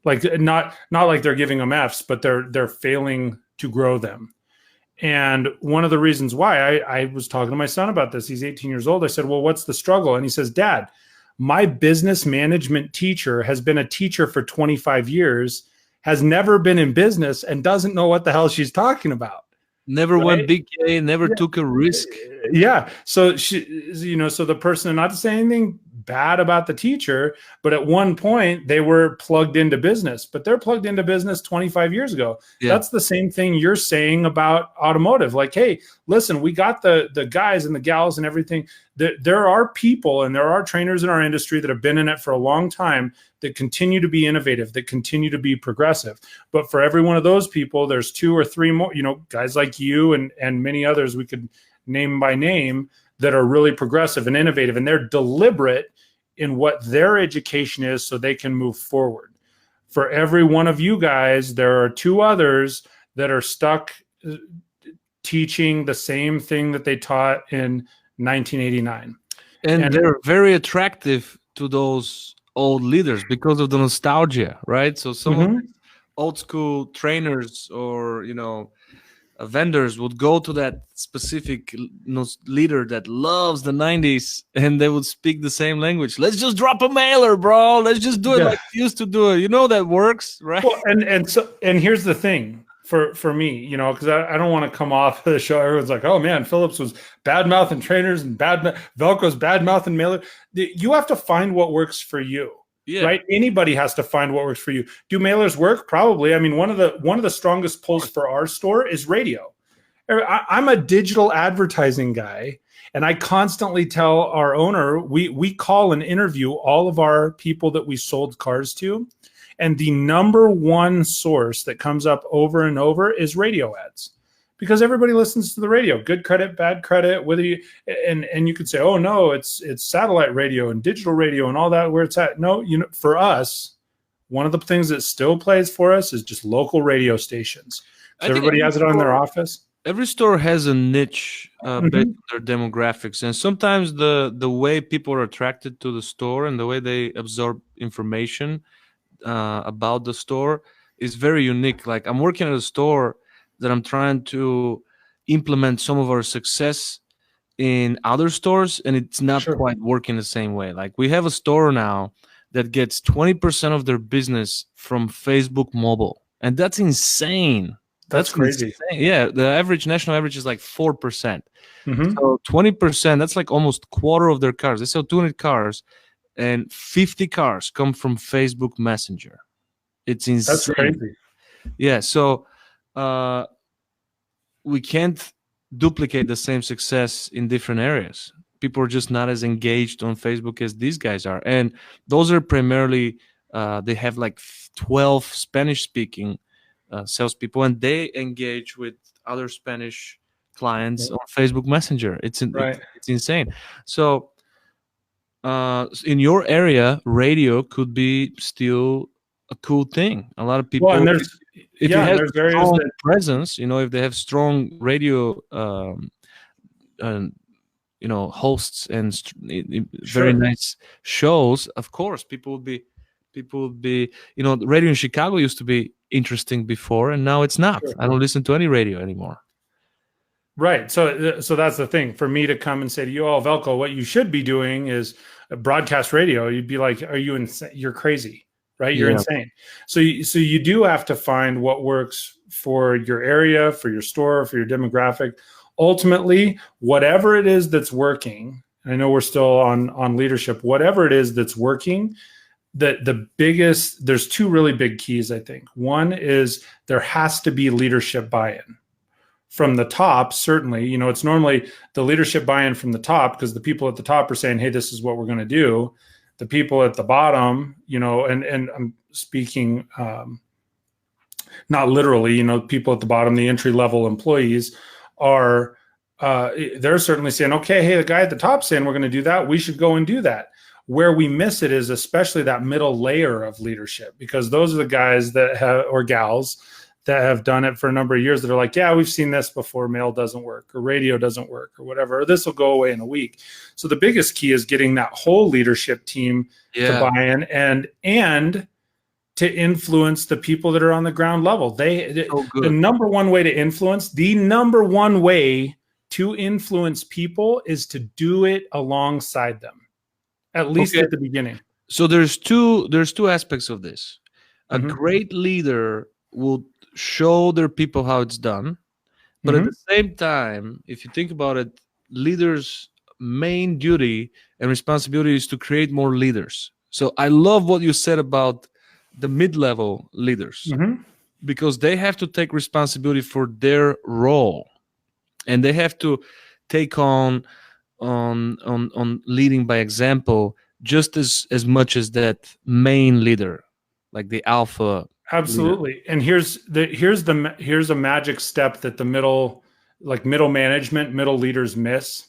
Like not like they're giving them Fs, but they're failing to grow them. And one of the reasons why I was talking to my son about this, he's 18 years old. I said, well, what's the struggle? And he says, Dad, my business management teacher has been a teacher for 25 years, has never been in business, and doesn't know what the hell she's talking about. Never Right? went big K, never took a risk. Yeah. So so the person, not to say anything bad about the teacher, but at one point they were plugged into business, but they're plugged into business 25 years ago. Yeah. That's the same thing you're saying about automotive. Like, hey, listen, we got the guys and the gals and everything. There are people and there are trainers in our industry that have been in it for a long time that continue to be innovative, that continue to be progressive. But for every one of those people, there's 2 or 3 more, guys like you and many others we could name by name that are really progressive and innovative, and they're deliberate in what their education is so they can move forward. For every one of you guys, there are 2 others that are stuck teaching the same thing that they taught in 1989. And they're very attractive to those old leaders because of the nostalgia, right? So some of these old school trainers or, vendors would go to that specific leader that loves the 90s, and they would speak the same language. Let's just drop a mailer, bro. Let's just do it like we used to do it. That works, right? Well, and here's the thing for me, because I don't want to come off the show. Everyone's like, oh man, Phillips was bad mouthing trainers and Velko's bad mouthing mailer. You have to find what works for you. Yeah. Right. Anybody has to find what works for you. Do mailers work? Probably. I mean, one of the strongest pulls for our store is radio. I'm a digital advertising guy, and I constantly tell our owner, we call and interview all of our people that we sold cars to. And the number one source that comes up over and over is radio ads. Because everybody listens to the radio, good credit, bad credit, whether you and you could say, oh no, it's satellite radio and digital radio and all that where it's at. No, for us, one of the things that still plays for us is just local radio stations. So everybody has it on their office. Every store has a niche based on their demographics, and sometimes the way people are attracted to the store and the way they absorb information about the store is very unique. Like, I'm working at a store that I'm trying to implement some of our success in other stores, and it's not quite working the same way. Like, we have a store now that gets 20% of their business from Facebook mobile, and that's insane. That's crazy. Insane. Yeah, the national average is like 4%. So 20%, that's like almost quarter of their cars. They sell 200 cars, and 50 cars come from Facebook Messenger. It's insane. That's crazy. Yeah, so we can't duplicate the same success in different areas. People are just not as engaged on Facebook as these guys are. And those are primarily, they have like 12 Spanish-speaking salespeople, and they engage with other Spanish clients on Facebook Messenger. It's insane. So in your area, radio could be still a cool thing. A lot of people... Well, and if you have strong presence, if they have strong radio, hosts and very nice shows, of course, people would be, the radio in Chicago used to be interesting before, and now it's not. I don't listen to any radio anymore. Right. So that's the thing. For me to come and say to you, oh, Velko, what you should be doing is broadcast radio. You'd be like, are you insane? You're crazy. Right? You're insane. So you do have to find what works for your area, for your store, for your demographic. Ultimately, whatever it is that's working, and I know we're still on leadership, whatever it is that's working, there's 2 really big keys, I think. One is there has to be leadership buy-in. From the top, certainly, it's normally the leadership buy-in from the top, because the people at the top are saying, hey, this is what we're going to do. The people at the bottom, and I'm speaking not literally, people at the bottom, the entry-level employees are they're certainly saying, okay, hey, the guy at the top saying we're going to do that, we should go and do that. Where we miss it is especially that middle layer of leadership, because those are the guys that have, or gals that have done it for a number of years, that are like, yeah, we've seen this before, mail doesn't work or radio doesn't work or whatever, or this will go away in a week. So the biggest key is getting that whole leadership team to buy in and to influence the people that are on the ground level. The number one way to influence, people is to do it alongside them, at least at the beginning. So there's two aspects of this. A great leader will show their people how it's done, but at the same time, if you think about it, leaders' main duty and responsibility is to create more leaders. So I love what you said about the mid-level leaders, because they have to take responsibility for their role, and they have to take on leading by example just as much as that main leader, like the alpha. Absolutely. Leader. And here's a magic step that the middle management, middle leaders miss.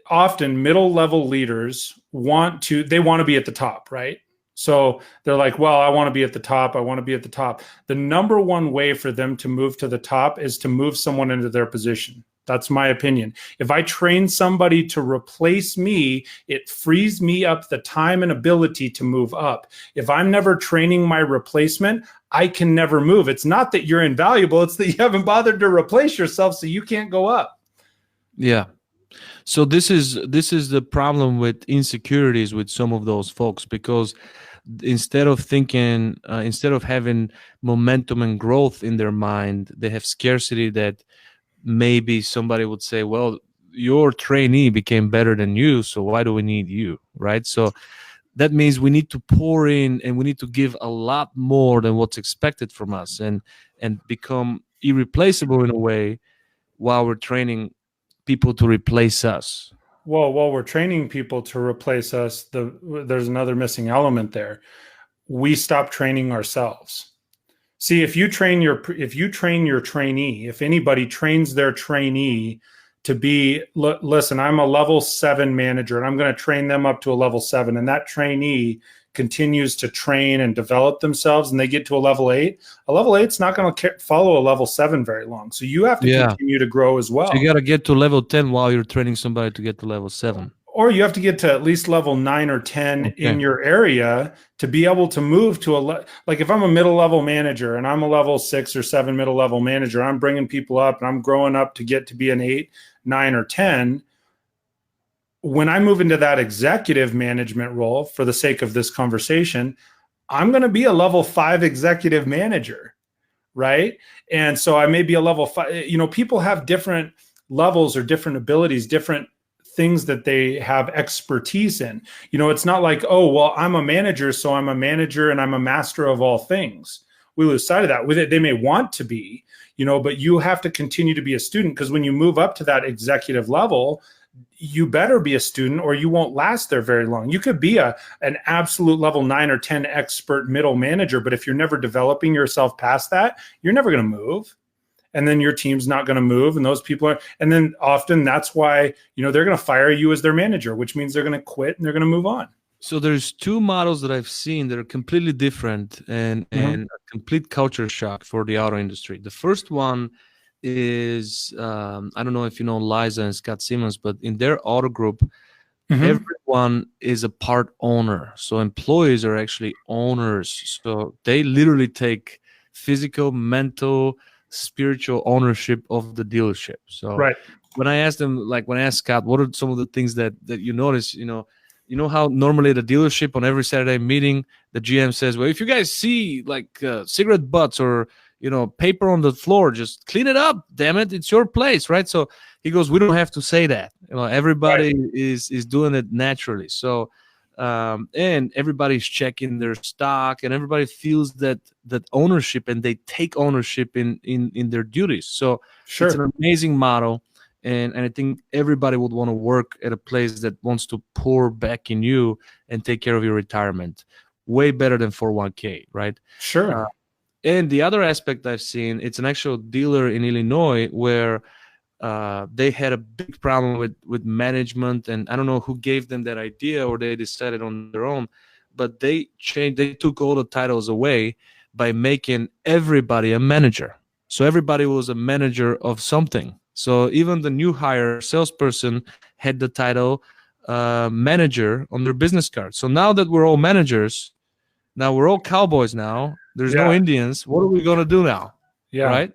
Often middle level leaders want to be at the top, right? So they're like, well, I want to be at the top. I want to be at the top. The number one way for them to move to the top is to move someone into their position. That's my opinion. If I train somebody to replace me, it frees me up the time and ability to move up. If I'm never training my replacement, I can never move. It's not that you're invaluable. It's that you haven't bothered to replace yourself, so you can't go up. Yeah. So this is the problem with insecurities with some of those folks, because instead of having momentum and growth in their mind, they have scarcity, that maybe somebody would say, well, your trainee became better than you, so why do we need you, right? So that means we need to pour in, and we need to give a lot more than what's expected from us, and become irreplaceable in a way while we're training people to replace us. Well, while we're training people to replace us, there's another missing element there. We stop training ourselves. See, if you train your trainee, if anybody trains their trainee to be, listen, I'm a level 7 manager and I'm going to train them up to a level 7, and that trainee continues to train and develop themselves and they get to a level 8 is not going to follow a level 7 very long. So you have to continue to grow as well. So you got to get to level 10 while you're training somebody to get to level 7. Or you have to get to at least level 9 or 10 in your area to be able to move to like if I'm a middle level manager and I'm a level 6 or 7 middle level manager, I'm bringing people up and I'm growing up to get to be an 8, 9, or 10. When I move into that executive management role, for the sake of this conversation, I'm going to be a level 5 executive manager, right? And so I may be a level 5. People have different levels or different abilities, different things that they have expertise in. It's not like, oh, well, I'm a manager, so I'm a manager and I'm a master of all things. We lose sight of that. With it, they may want to be, but you have to continue to be a student, because when you move up to that executive level, you better be a student or you won't last there very long. You could be an absolute level 9 or 10 expert middle manager, but if you're never developing yourself past that, you're never going to move. And then your team's not going to move, and those people are, and then often that's why, they're going to fire you as their manager, which means they're going to quit and they're going to move on. So there's two models that I've seen that are completely different and a complete culture shock for the auto industry. The first one is, I don't know if you know Liza and Scott Simmons, but in their auto group, everyone is a part owner. So employees are actually owners. So they literally take physical, mental, spiritual ownership of the dealership. So when I asked them, like when I asked Scott, what are some of the things that you notice, you know how normally at a dealership on every Saturday meeting, the GM says, well, if you guys see like cigarette butts or, paper on the floor, just clean it up. Damn it. It's your place. Right. So he goes, we don't have to say that. Everybody is doing it naturally. So, and everybody's checking their stock and everybody feels that ownership, and they take ownership in their duties. So it's an amazing model. And I think everybody would want to work at a place that wants to pour back in you and take care of your retirement. Way better than 401k, right? Sure. And the other aspect I've seen, it's an actual dealer in Illinois where they had a big problem with management, and I don't know who gave them that idea or they decided on their own, but they took all the titles away by making everybody a manager. So everybody was a manager of something. So even the new hire salesperson had the title manager on their business card. So now that we're all managers, now we're all cowboys now. There's no Yeah. Indians. What are we gonna do now? Yeah. Right?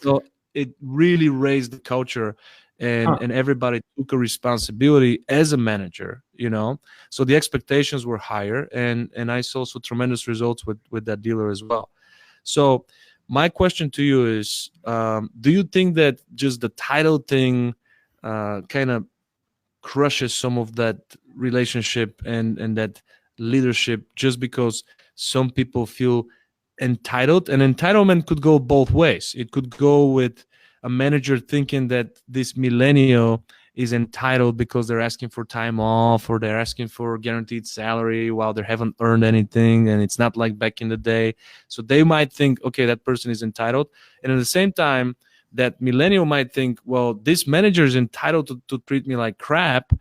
So it really raised the culture, Huh. and everybody took a responsibility as a manager, you know. So the expectations were higher, and I saw some tremendous results with that dealer as well. So my question to you is, do you think that just the title thing kind of crushes some of that relationship and that leadership just because some people feel entitled? And entitlement could go both ways. It could go with a manager thinking that this millennial is entitled because they're asking for time off or they're asking for guaranteed salary while they haven't earned anything, and it's not like back in the day. So they might think, okay, that person is entitled. And at the same time, that millennial might think, well, this manager is entitled to treat me like crap,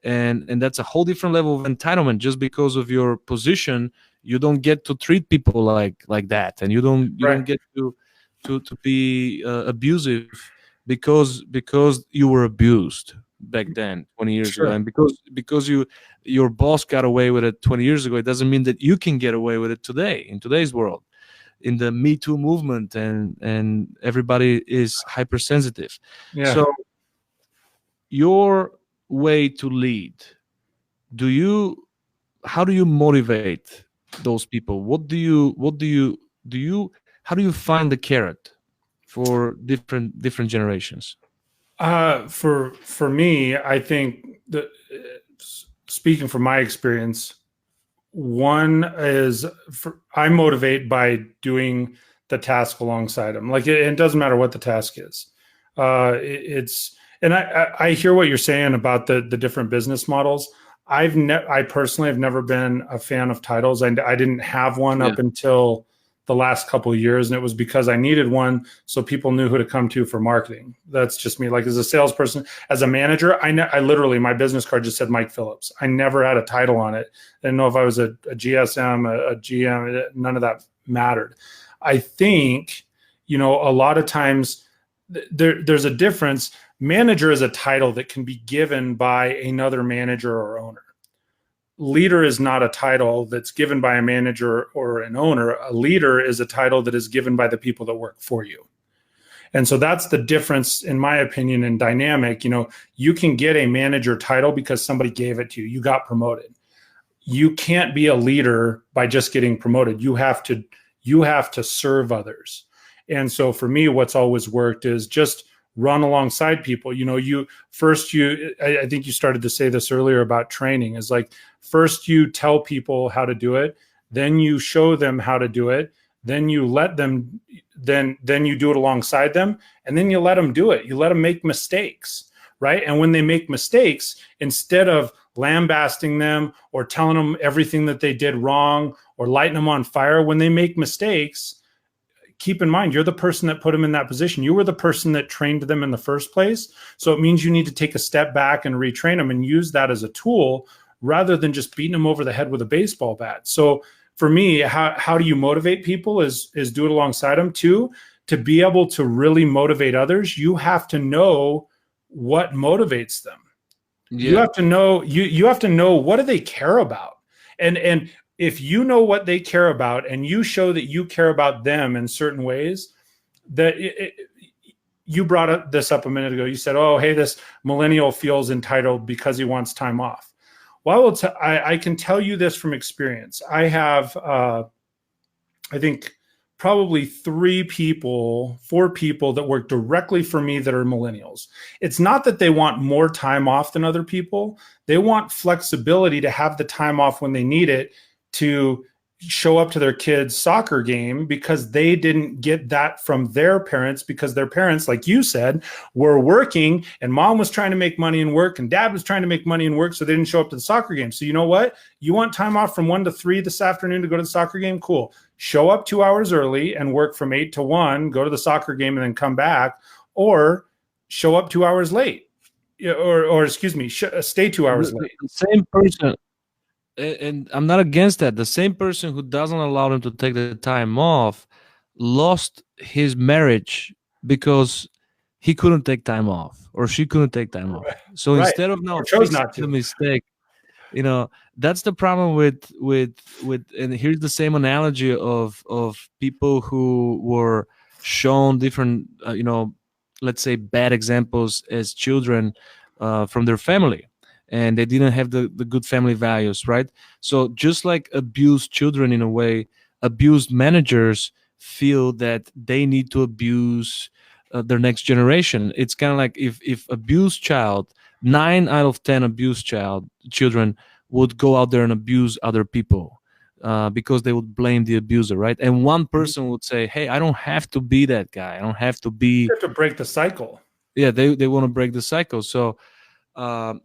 and that's a whole different level of entitlement. Just because of your position, you don't get to treat people like that, and you don't Right. get to be abusive because you were abused back then 20 years ago, Sure. and because your boss got away with it 20 years ago, it doesn't mean that you can get away with it today in today's world, in the Me Too movement, and everybody is hypersensitive. Yeah. So your way to lead, do you how do you motivate those people? What do you how do you find the carrot for different generations? For me, I think that speaking from my experience, one is I motivate by doing the task alongside them. Like it doesn't matter what the task is. It's and I hear what you're saying about the different business models. I personally have never been a fan of titles. I didn't have one Yeah. up until the last couple of years, and it was because I needed one so people knew who to come to for marketing. That's just me. Like as a salesperson, as a manager, I literally, my business card just said Mike Phillips. I never had a title on it. I didn't know if I was a GSM, a GM. None of that mattered. I think, a lot of times there's a difference. Manager is a title that can be given by another manager or owner. Leader is not a title that's given by a manager or an owner. A leader is a title that is given by the people that work for you. And so that's the difference, in my opinion, in dynamic. You can get a manager title because somebody gave it to you. You got promoted. You can't be a leader by just getting promoted. You have to serve others. And so for me, what's always worked is just run alongside people. I think you started to say this earlier about training, is like, first you tell people how to do it, then you show them how to do it, then you let them, then you do it alongside them, and then you let them do it. You let them make mistakes, right? And when they make mistakes, instead of lambasting them or telling them everything that they did wrong or lighting them on fire, when they make mistakes, keep in mind, you're the person that put them in that position. You were the person that trained them in the first place. So it means you need to take a step back and retrain them and use that as a tool rather than just beating them over the head with a baseball bat. So for me, how do you motivate people is do it alongside them. Two, to be able to really motivate others, you have to know what motivates them. Yeah. You have to know, you have to know, what do they care about? And if you know what they care about and you show that you care about them in certain ways, that you brought this up a minute ago. You said, oh, hey, this millennial feels entitled because he wants time off. Well, I can tell you this from experience. I have, I think, probably 4 people that work directly for me that are millennials. It's not that they want more time off than other people. They want flexibility to have the time off when they need it, to show up to their kids' soccer game because they didn't get that from their parents, because their parents, like you said, were working, and mom was trying to make money and work, and dad was trying to make money and work, so they didn't show up to the soccer game. So you know what? You want time off from 1 to 3 this afternoon to go to the soccer game? Cool. Show up 2 hours early and work from 8 to 1, go to the soccer game and then come back, or show up 2 hours late, or excuse me, stay 2 hours late. The same person, and I'm not against that. The same person who doesn't allow him to take the time off lost his marriage because he couldn't take time off, or she couldn't take time off. So Right. instead of now chose fixing not to. the mistake, that's the problem with and here's the same analogy of people who were shown different let's say bad examples as children from their family, and they didn't have the good family values, right? So just like abused children, in a way, abused managers feel that they need to abuse their next generation. It's kind of like if abused child, 9 out of 10 abused children would go out there and abuse other people because they would blame the abuser, right? And one person would say, hey, I don't have to be that guy, I don't have to be. You have to break the cycle. Yeah, they want to break the cycle. So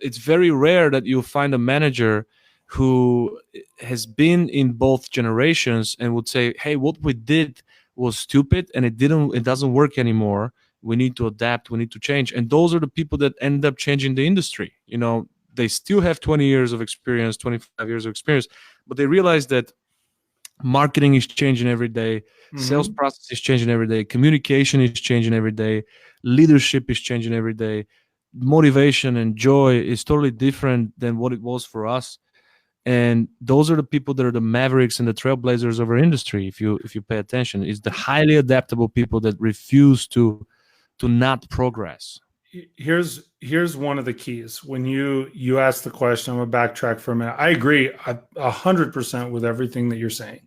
it's very rare that you find a manager who has been in both generations and would say, hey, what we did was stupid and it doesn't work anymore, we need to adapt, we need to change. And those are the people that end up changing the industry. They still have 20 years of experience, 25 years of experience, but they realize that marketing is changing every day, sales process is changing every day, communication is changing every day, leadership is changing every day, motivation and joy is totally different than what it was for us. And those are the people that are the mavericks and the trailblazers of our industry. If you pay attention, is the highly adaptable people that refuse to not progress. Here's one of the keys. When you asked the question, I'm gonna backtrack for a minute. I agree 100% with everything that you're saying.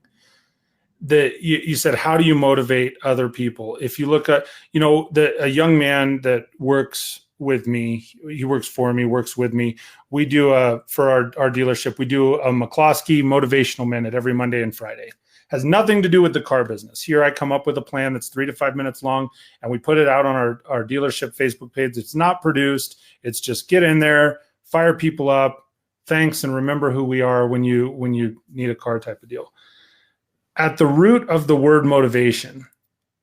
That you said, how do you motivate other people? If you look at, a young man that works with me, he works for me, works with me. We do for our dealership, we do a McCloskey motivational minute every Monday and Friday. Has nothing to do with the car business. Here I come up with a plan that's 3 to 5 minutes long, and we put it out on our dealership Facebook page. It's not produced. It's just get in there, fire people up, thanks, and remember who we are when you need a car type of deal. At the root of the word motivation,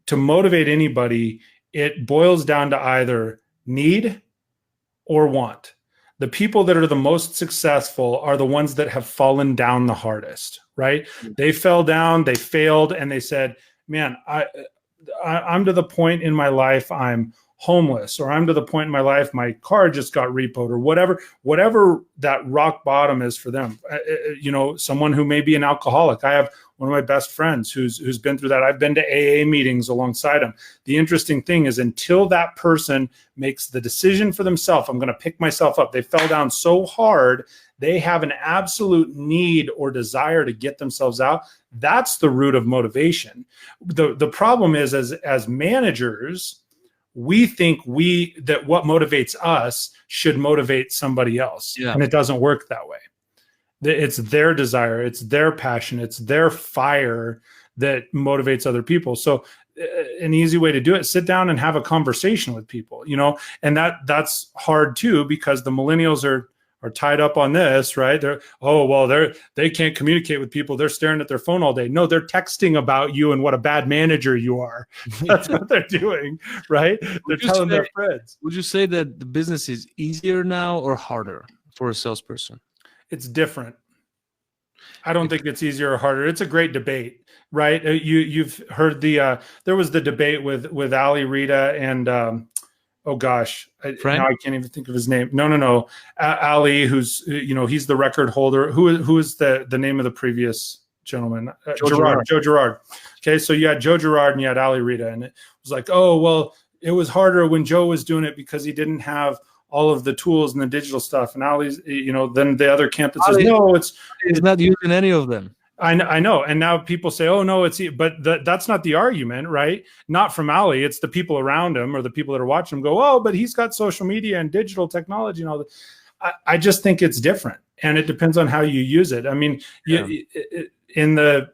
to motivate anybody, it boils down to either need or want. The people that are the most successful are the ones that have fallen down the hardest, right? They fell down, they failed, and they said, man, I'm to the point in my life I'm homeless, or I'm to the point in my life my car just got repoed, or whatever that rock bottom is for them. Someone who may be an alcoholic. I have one of my best friends who's been through that. I've been to AA meetings alongside him. The interesting thing is, until that person makes the decision for themselves, I'm going to pick myself up. They fell down so hard, they have an absolute need or desire to get themselves out. That's the root of motivation. The problem is, as managers, we think that what motivates us should motivate somebody else. Yeah. And it doesn't work that way. It's their desire, it's their passion, it's their fire that motivates other people. So an easy way to do it, sit down and have a conversation with people, and that's hard too, because the millennials are tied up on this, right? They can't communicate with people. They're staring at their phone all day. No, they're texting about you and what a bad manager you are. That's what they're doing, right? They're telling their friends. Would you say that the business is easier now or harder for a salesperson? It's different. I don't think it's easier or harder. It's a great debate, right? You've heard there was the debate with Ali Rita and oh gosh, now I can't even think of his name. No. Ali, who's he's the record holder. Who is the name of the previous gentleman? Joe Girard. Okay, so you had Joe Girard and you had Ali Rita, and it was like, oh well, it was harder when Joe was doing it because he didn't have all of the tools and the digital stuff. And Ali's, then the other camp that says, no, he's not using any of them. I know. And now people say, oh, no, but that's not the argument, right? Not from Ali. It's the people around him or the people that are watching him go, oh, but he's got social media and digital technology and all that. I just think it's different. And it depends on how you use it. I mean, in the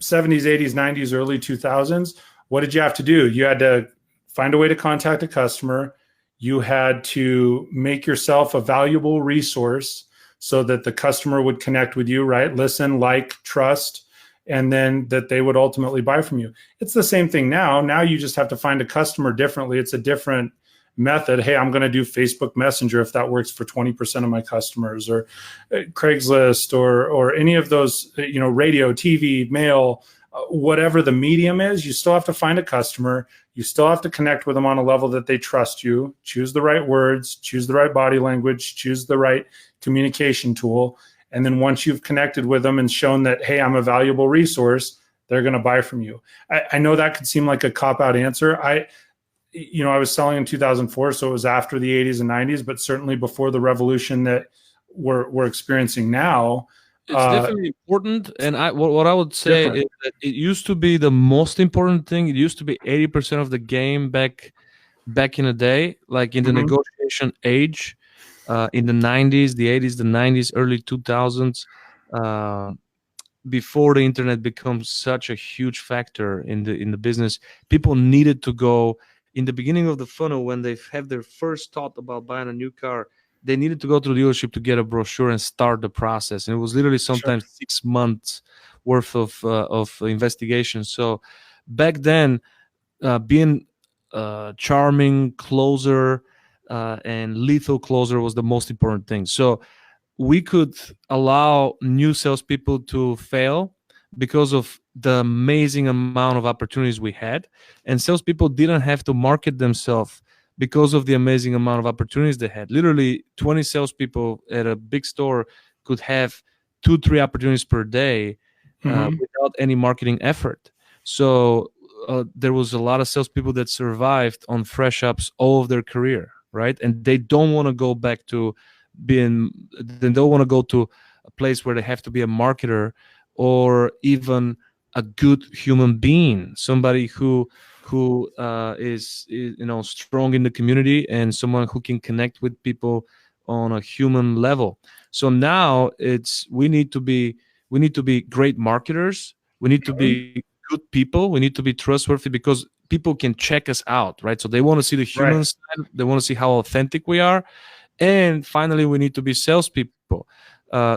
70s, 80s, 90s, early 2000s, what did you have to do? You had to find a way to contact a customer. You had to make yourself a valuable resource so that the customer would connect with you, right? Listen, like, trust, and then that they would ultimately buy from you. It's the same thing now. Now you just have to find a customer differently. It's a different method. Hey, I'm going to do Facebook Messenger if that works for 20% of my customers, or Craigslist, or any of those, radio, TV, mail, whatever the medium is. You still have to find a customer. You still have to connect with them on a level that they trust you. Choose the right words, choose the right body language, choose the right communication tool. And then once you've connected with them and shown that, hey, I'm a valuable resource, they're going to buy from you. I know that could seem like a cop-out answer. I was selling in 2004, so it was after the 80s and 90s, but certainly before the revolution that we're experiencing now. It's definitely important. And what I would say is that it used to be the most important thing. It used to be 80% of the game back in the day, like in the negotiation age, in the 90s, the 80s, the 90s, early 2000s, before the internet becomes such a huge factor in the business. People needed to go in the beginning of the funnel when they have their first thought about buying a new car. They needed to go to the dealership to get a brochure and start the process. And it was literally sometimes 6 months worth of investigation. So back then, being charming closer and lethal closer was the most important thing. So we could allow new salespeople to fail because of the amazing amount of opportunities we had, and salespeople didn't have to market themselves because of the amazing amount of opportunities they had. Literally, 20 salespeople at a big store could have 2-3 opportunities per day without any marketing effort. So there was a lot of salespeople that survived on fresh ups all of their career, right? And they don't want to go back to they don't want to go to a place where they have to be a marketer, or even a good human being, somebody who is strong in the community, and someone who can connect with people on a human level. So now we need to be great marketers. We need to be good people. We need to be trustworthy, because people can check us out, right? So they want to see the human side. They want to see how authentic we are. And finally, we need to be salespeople.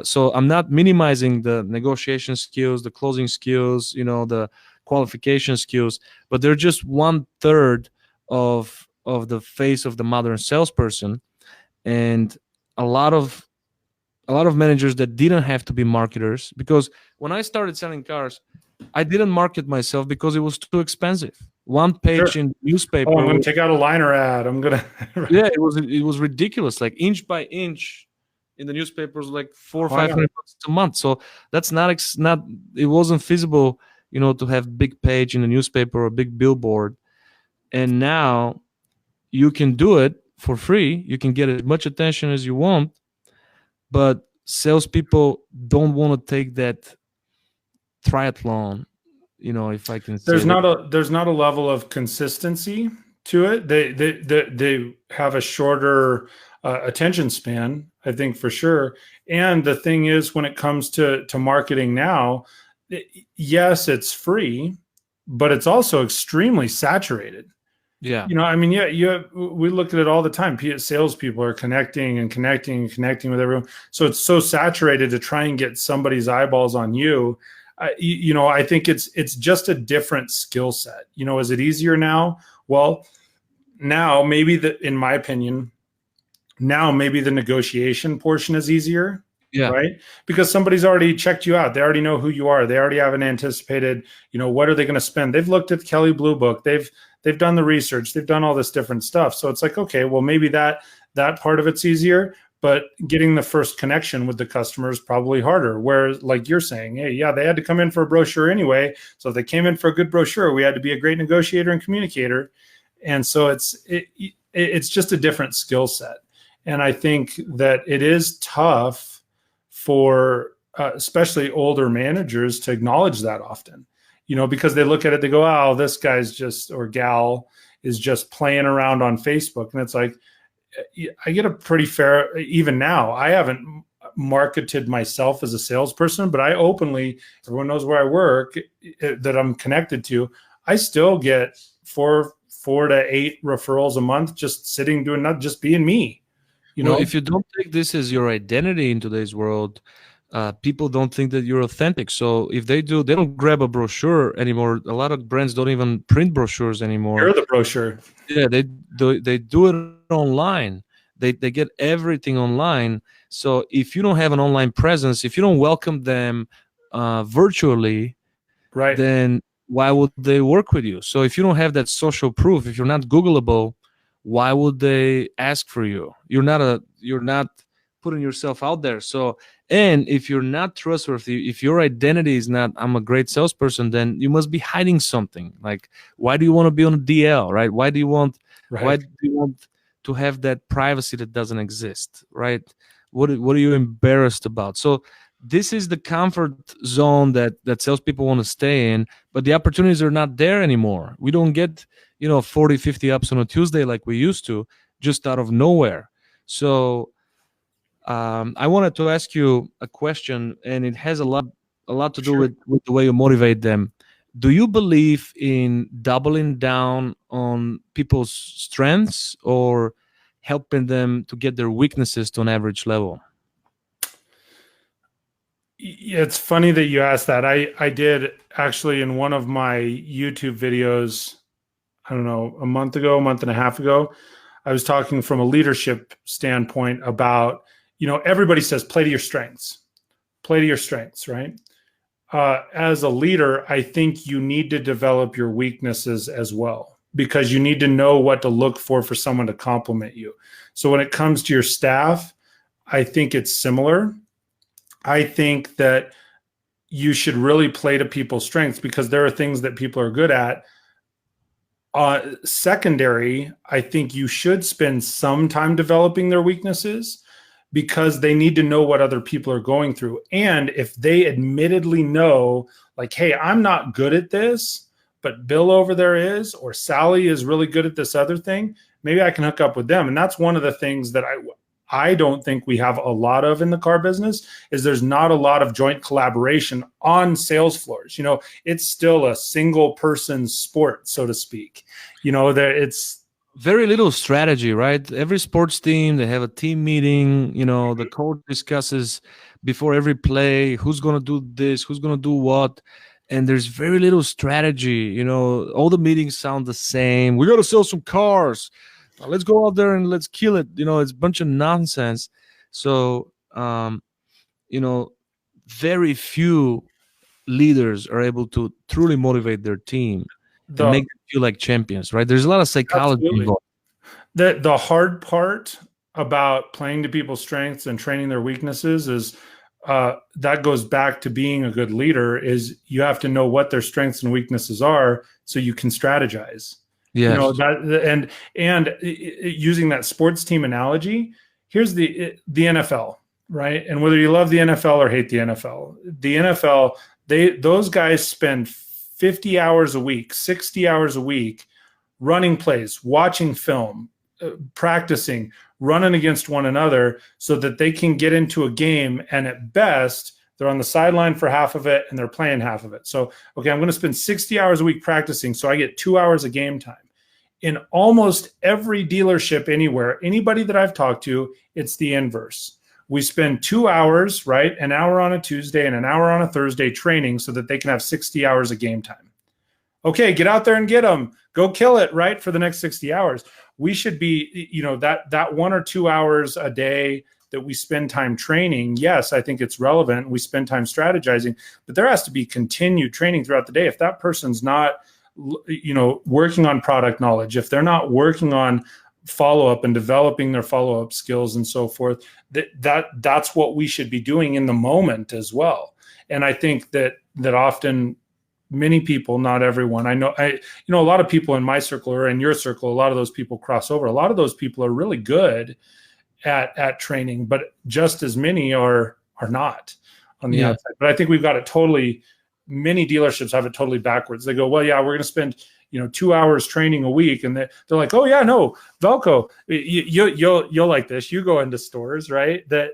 So I'm not minimizing the negotiation skills, the closing skills, the qualification skills, but they're just 1/3 of the face of the modern salesperson. And a lot of managers that didn't have to be marketers, because when I started selling cars, I didn't market myself because it was too expensive. One page in the newspaper. I'm going to take out a liner ad. I'm going to. Yeah, it was ridiculous. Like inch by inch in the newspapers, like $400 or $500 a month. So that's not. It wasn't feasible, to have big page in the newspaper or a big billboard. And now you can do it for free. You can get as much attention as you want, but salespeople don't want to take that triathlon, if I can say. There's not a level of consistency to it. They have a shorter attention span, I think, for sure. And the thing is, when it comes to marketing now, yes, it's free, but it's also extremely saturated. Yeah. We look at it all the time. Salespeople are connecting with everyone. So it's so saturated to try and get somebody's eyeballs on you. I think it's just a different skill set. Is it easier now? Well, now maybe in my opinion, maybe the negotiation portion is easier. Yeah. Right. Because somebody's already checked you out. They already know who you are. They already have an anticipated, what are they going to spend? They've looked at the Kelley Blue Book. They've done the research. They've done all this different stuff. So it's like, okay, well, maybe that part of it's easier, but getting the first connection with the customer is probably harder. Whereas, like you're saying, hey, yeah, they had to come in for a brochure anyway. So if they came in for a good brochure, we had to be a great negotiator and communicator. And so it's just a different skill set. And I think that it is tough for especially older managers to acknowledge that often, because they look at it, they go, oh, this guy's or gal is just playing around on Facebook. And it's like, I get a pretty fair, even now, I haven't marketed myself as a salesperson, but I openly, everyone knows where I work, that I'm connected to. I still get four to eight referrals a month, just sitting doing, not just being me. Well, if you don't take this as your identity in today's world, people don't think that you're authentic. So if they do, they don't grab a brochure anymore. A lot of brands don't even print brochures anymore. You're the brochure. Yeah, they do it online. They get everything online. So if you don't have an online presence, if you don't welcome them virtually, right, then why would they work with you? So if you don't have that social proof, if you're not Googleable, why would they ask for you? You're not putting yourself out there. So, and if you're not trustworthy, if your identity is not I'm a great salesperson, then you must be hiding something. Like, why do you want to be on a DL, right? Why do you want to have that privacy that doesn't exist, right? What are you embarrassed about? So this is the comfort zone that salespeople want to stay in, but the opportunities are not there anymore. We don't get 40, 50 ups on a Tuesday like we used to, just out of nowhere. So I wanted to ask you a question, and it has a lot to do with the way you motivate them. Do you believe in doubling down on people's strengths or helping them to get their weaknesses to an average level? It's funny that you asked that. I did actually in one of my YouTube videos, I don't know, a month and a half ago, I was talking from a leadership standpoint about, everybody says play to your strengths, right? As a leader, I think you need to develop your weaknesses as well, because you need to know what to look for someone to compliment you. So when it comes to your staff, I think it's similar. I think that you should really play to people's strengths, because there are things that people are good at. Secondary, I think you should spend some time developing their weaknesses, because they need to know what other people are going through. And if they admittedly know, like, hey, I'm not good at this, but Bill over there is, or Sally is really good at this other thing, maybe I can hook up with them. And that's one of the things that I don't think we have a lot of in the car business, is there's not a lot of joint collaboration on sales floors. It's still a single person sport, so to speak. It's very little strategy, right? Every sports team, they have a team meeting. The coach discusses before every play who's going to do this, who's going to do what. And there's very little strategy. All the meetings sound the same. We got to sell some cars. Let's go out there and let's kill it. It's a bunch of nonsense. So, very few leaders are able to truly motivate their team and make them feel like champions, right? There's a lot of psychology involved. The hard part about playing to people's strengths and training their weaknesses is that goes back to being a good leader, is you have to know what their strengths and weaknesses are so you can strategize. Yes. And using that sports team analogy, here's the NFL, right? And whether you love the NFL or hate the NFL, those guys spend 50 hours a week, 60 hours a week running plays, watching film, practicing, running against one another, so that they can get into a game, and at best they're on the sideline for half of it and they're playing half of it. So, okay, I'm going to spend 60 hours a week practicing, so I get 2 hours of game time. In almost every dealership anywhere, anybody that I've talked to, it's the inverse. We spend 2 hours, right? An hour on a Tuesday and an hour on a Thursday training, so that they can have 60 hours of game time. Okay, get out there and get them. Go kill it, right? For the next 60 hours. We should be, that 1 or 2 hours a day that we spend time training. Yes, I think it's relevant. We spend time strategizing, but there has to be continued training throughout the day. If that person's not, working on product knowledge, if they're not working on follow-up and developing their follow-up skills and so forth, that's what we should be doing in the moment as well. And I think that often many people, not everyone, I know a lot of people in my circle or in your circle, a lot of those people cross over. A lot of those people are really good at training, but just as many are not on the outside. But I think we've got it totally, many dealerships have it totally backwards. They go, well, yeah, we're going to spend 2 hours training a week, and they're like, oh yeah, no, Velko, you'll like this. You go into stores, right? That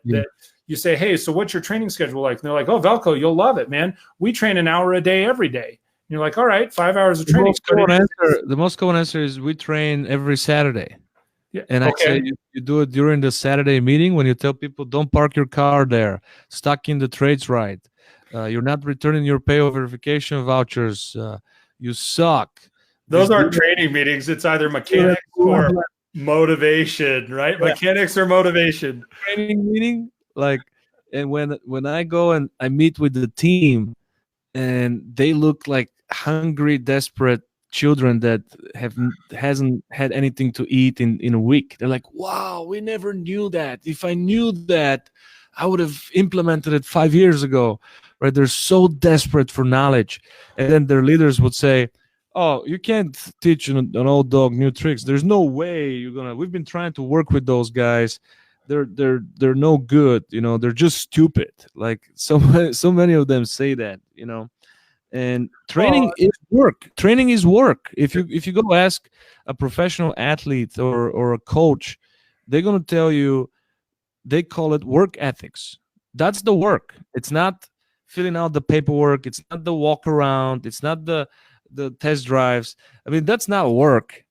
you say, hey, so what's your training schedule like? And they're like, oh, Velko, you'll love it, man. We train an hour a day every day. And you're like, all right, 5 hours of training. The most common answer is we train every Saturday. Yeah. And I say you do it during the Saturday meeting when you tell people don't park your car there, stuck in the trades right. You're not returning your pay verification vouchers. You suck. Those aren't training meetings. It's either mechanics or motivation, right? Yeah. Mechanics or motivation. Training meeting, like, and when I go and I meet with the team, and they look like hungry, desperate children that hasn't had anything to eat in a week. They're like, wow, we never knew that. If I knew that, I would have implemented it 5 years ago. Right? They're so desperate for knowledge. And then their leaders would say, oh, you can't teach an old dog new tricks. There's no way you're gonna. We've been trying to work with those guys. They're no good. They're just stupid. Like so many of them say that. And training is work. Training is work. If you go ask a professional athlete or a coach, they're gonna tell you they call it work ethics. That's the work. It's not filling out the paperwork. It's not the walk around. It's not the test drives. I mean, that's not work.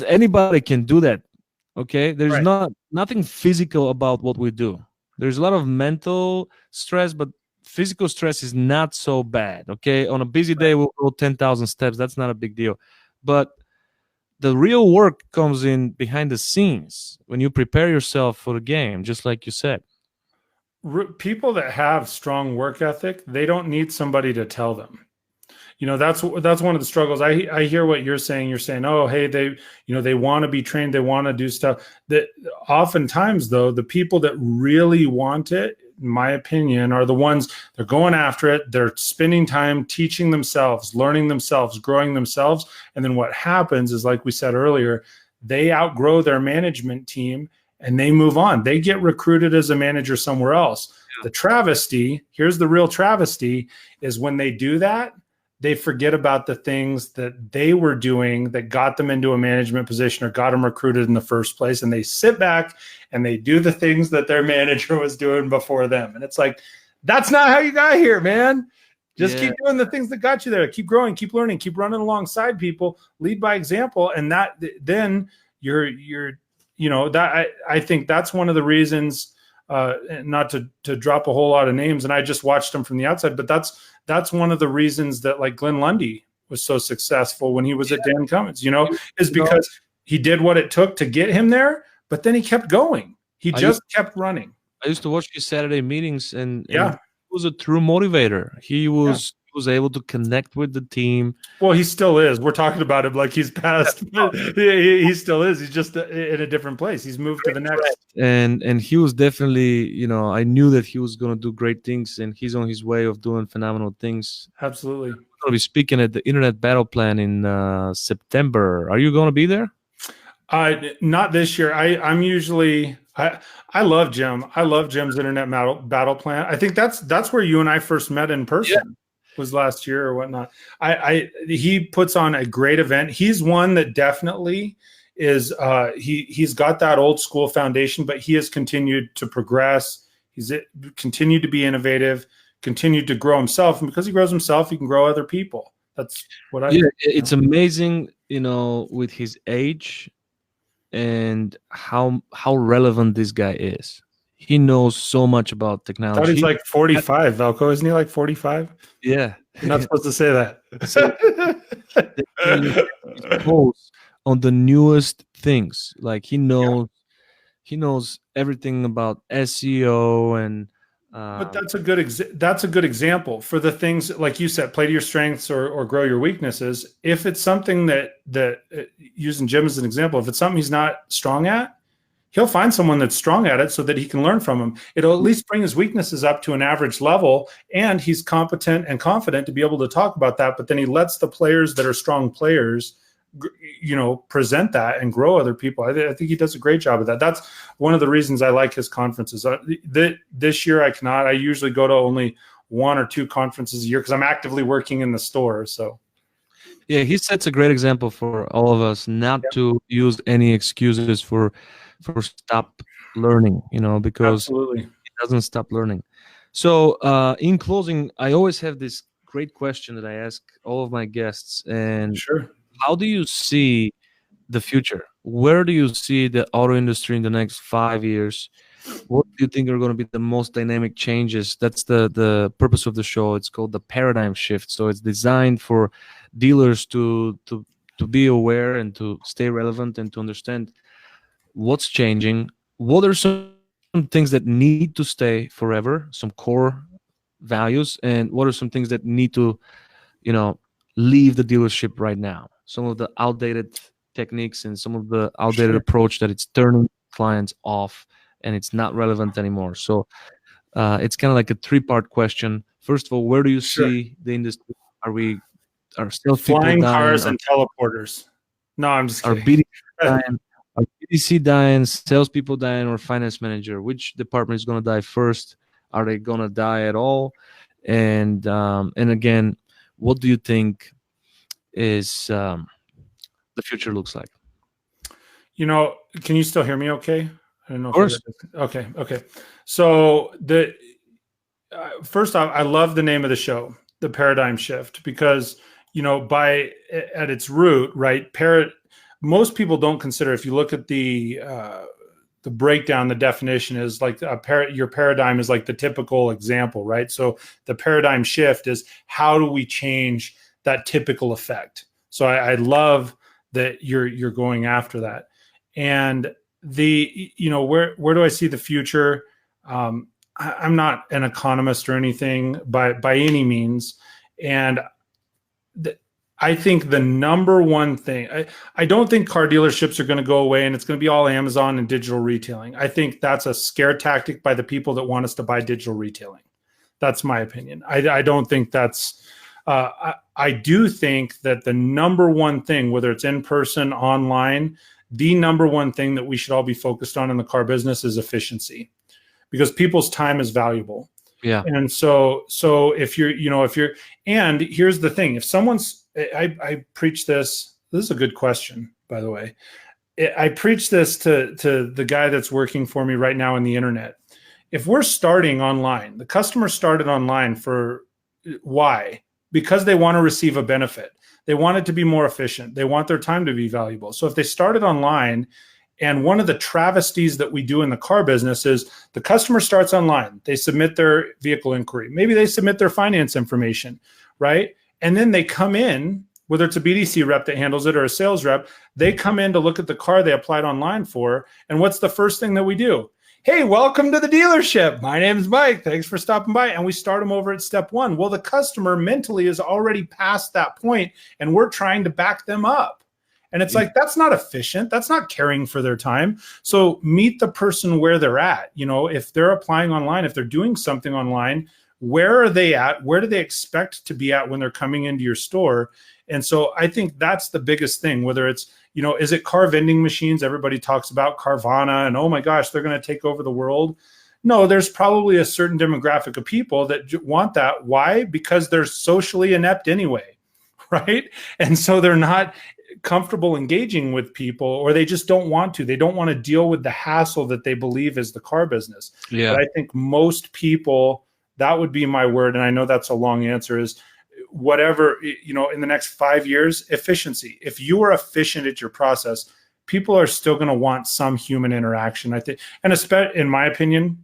Anybody can do that. Okay, there's nothing physical about what we do. There's a lot of mental stress, but physical stress is not so bad. Okay, on a busy day we'll go 10,000 steps. That's not a big deal. But the real work comes in behind the scenes when you prepare yourself for the game, just like you said. People that have strong work ethic, they don't need somebody to tell them. That's one of the struggles. I hear what you're saying. You're saying, oh, hey, they want to be trained. They want to do stuff. That oftentimes, though, the people that really want it, in my opinion, are the ones they're going after it. They're spending time teaching themselves, learning themselves, growing themselves. And then what happens is, like we said earlier, they outgrow their management team and they move on. They get recruited as a manager somewhere else. Yeah. The travesty, here's the real travesty, is when they do that, they forget about the things that they were doing that got them into a management position or got them recruited in the first place. And they sit back and they do the things that their manager was doing before them. And it's like, that's not how you got here, man. Just keep doing the things that got you there. Keep growing, keep learning, keep running alongside people, lead by example. And that then I think that's one of the reasons, not to drop a whole lot of names. And I just watched them from the outside, but that's one of the reasons that, like, Glenn Lundy was so successful when he was at Dan Cummins, is because he did what it took to get him there, but then he kept going. He just kept running. I used to watch his Saturday meetings, and he was a true motivator. He was able to connect with the team. Well, he still is. We're talking about him like he's passed. He still is. He's just in a different place. He's moved to the next. And he was definitely, I knew that he was going to do great things, and he's on his way of doing phenomenal things. Absolutely. I'm going to be speaking at the Internet Battle Plan in September. Are you going to be there? Not this year. I'm usually. I love Jim. I love Jim's Internet Battle Plan. I think that's where you and I first met in person. Yeah. Was last year or whatnot. He puts on a great event. He's one that definitely is. He's got that old school foundation, but he has continued to progress. He's continued to be innovative, continued to grow himself, and because he grows himself, he can grow other people. That's what I. Yeah, it's amazing, with his age and how relevant this guy is. He knows so much about technology. I thought he's like 45, Velko. Isn't he like 45? Yeah. You're not supposed to say that. On the newest things. Like he knows everything about SEO and but that's a good example for the things, like you said, play to your strengths or grow your weaknesses. If it's something that using Jim as an example, if it's something he's not strong at, he'll find someone that's strong at it so that he can learn from him. It'll at least bring his weaknesses up to an average level, and he's competent and confident to be able to talk about that. But then he lets the players that are strong players, present that and grow other people. I think he does a great job of that. That's one of the reasons I like his conferences. This year I cannot. I usually go to only 1 or 2 conferences a year because I'm actively working in the store. So. Yeah, he sets a great example for all of us not to use any excuses for stop learning, because Absolutely. doesn't stop learning. So, in closing, I always have this great question that I ask all of my guests. And Sure. how do you see the future? Where do you see the auto industry in the next 5 years? What do you think are going to be the most dynamic changes? That's the purpose of the show. It's called the paradigm shift. So it's designed for dealers to be aware and to stay relevant and to understand what's changing. What are some things that need to stay forever? Some core values, and what are some things that need to, you know, leave the dealership right now? Some of the outdated techniques and some of the outdated Sure. approach that it's turning clients off and it's not relevant anymore. So it's kind of like a three-part question. First of all, where do you Sure. see the industry? Are salespeople Flying dying? cars and teleporters. No, I'm just Are kidding. BDC dying? Are BDC dying? Salespeople dying? Or finance manager? Which department is going to die first? Are they going to die at all? And again, what do you think is the future looks like? Can you still hear me okay? I don't know Of if I course. got this. Okay. So first off, I love the name of the show, the paradigm shift, because by at its root, right? Most people don't consider, if you look at the breakdown, the definition is like your paradigm is like the typical example, right? So the paradigm shift is, how do we change that typical effect? So I love that you're going after that. And where do I see the future? I'm not an economist or anything by any means, and I think the number one thing, I don't think car dealerships are going to go away and it's going to be all Amazon and digital retailing. I think that's a scare tactic by the people that want us to buy digital retailing. That's my opinion. I don't think that's, I do think that the number one thing, whether it's in person, online, the number one thing that we should all be focused on in the car business is efficiency, because people's time is valuable. Yeah. And so and here's the thing, if someone's, I preach this is a good question, by the way. I preach this to the guy that's working for me right now on the internet. If we're starting online, the customer started online for why? Because they want to receive a benefit. They want it to be more efficient. They want their time to be valuable. So if they started online, and one of the travesties that we do in the car business is the customer starts online. They submit their vehicle inquiry. Maybe they submit their finance information, right? And then they come in, whether it's a BDC rep that handles it or a sales rep, they come in to look at the car they applied online for. And what's the first thing that we do? Hey, welcome to the dealership. My name's Mike. Thanks for stopping by. And we start them over at step one. Well, the customer mentally is already past that point, and we're trying to back them up. And it's like, that's not efficient. That's not caring for their time. So meet the person where they're at. If they're applying online, if they're doing something online, where are they at? Where do they expect to be at when they're coming into your store? And so I think that's the biggest thing, whether it's, is it car vending machines? Everybody talks about Carvana and, oh my gosh, they're going to take over the world. No, there's probably a certain demographic of people that want that. Why? Because they're socially inept anyway, right? And so they're not comfortable engaging with people, or they just don't want to. They don't want to deal with the hassle that they believe is the car business. Yeah. But I think most people, that would be my word, and I know that's a long answer, is whatever, in the next 5 years, efficiency. If you are efficient at your process, people are still going to want some human interaction, I think. And especially, in my opinion,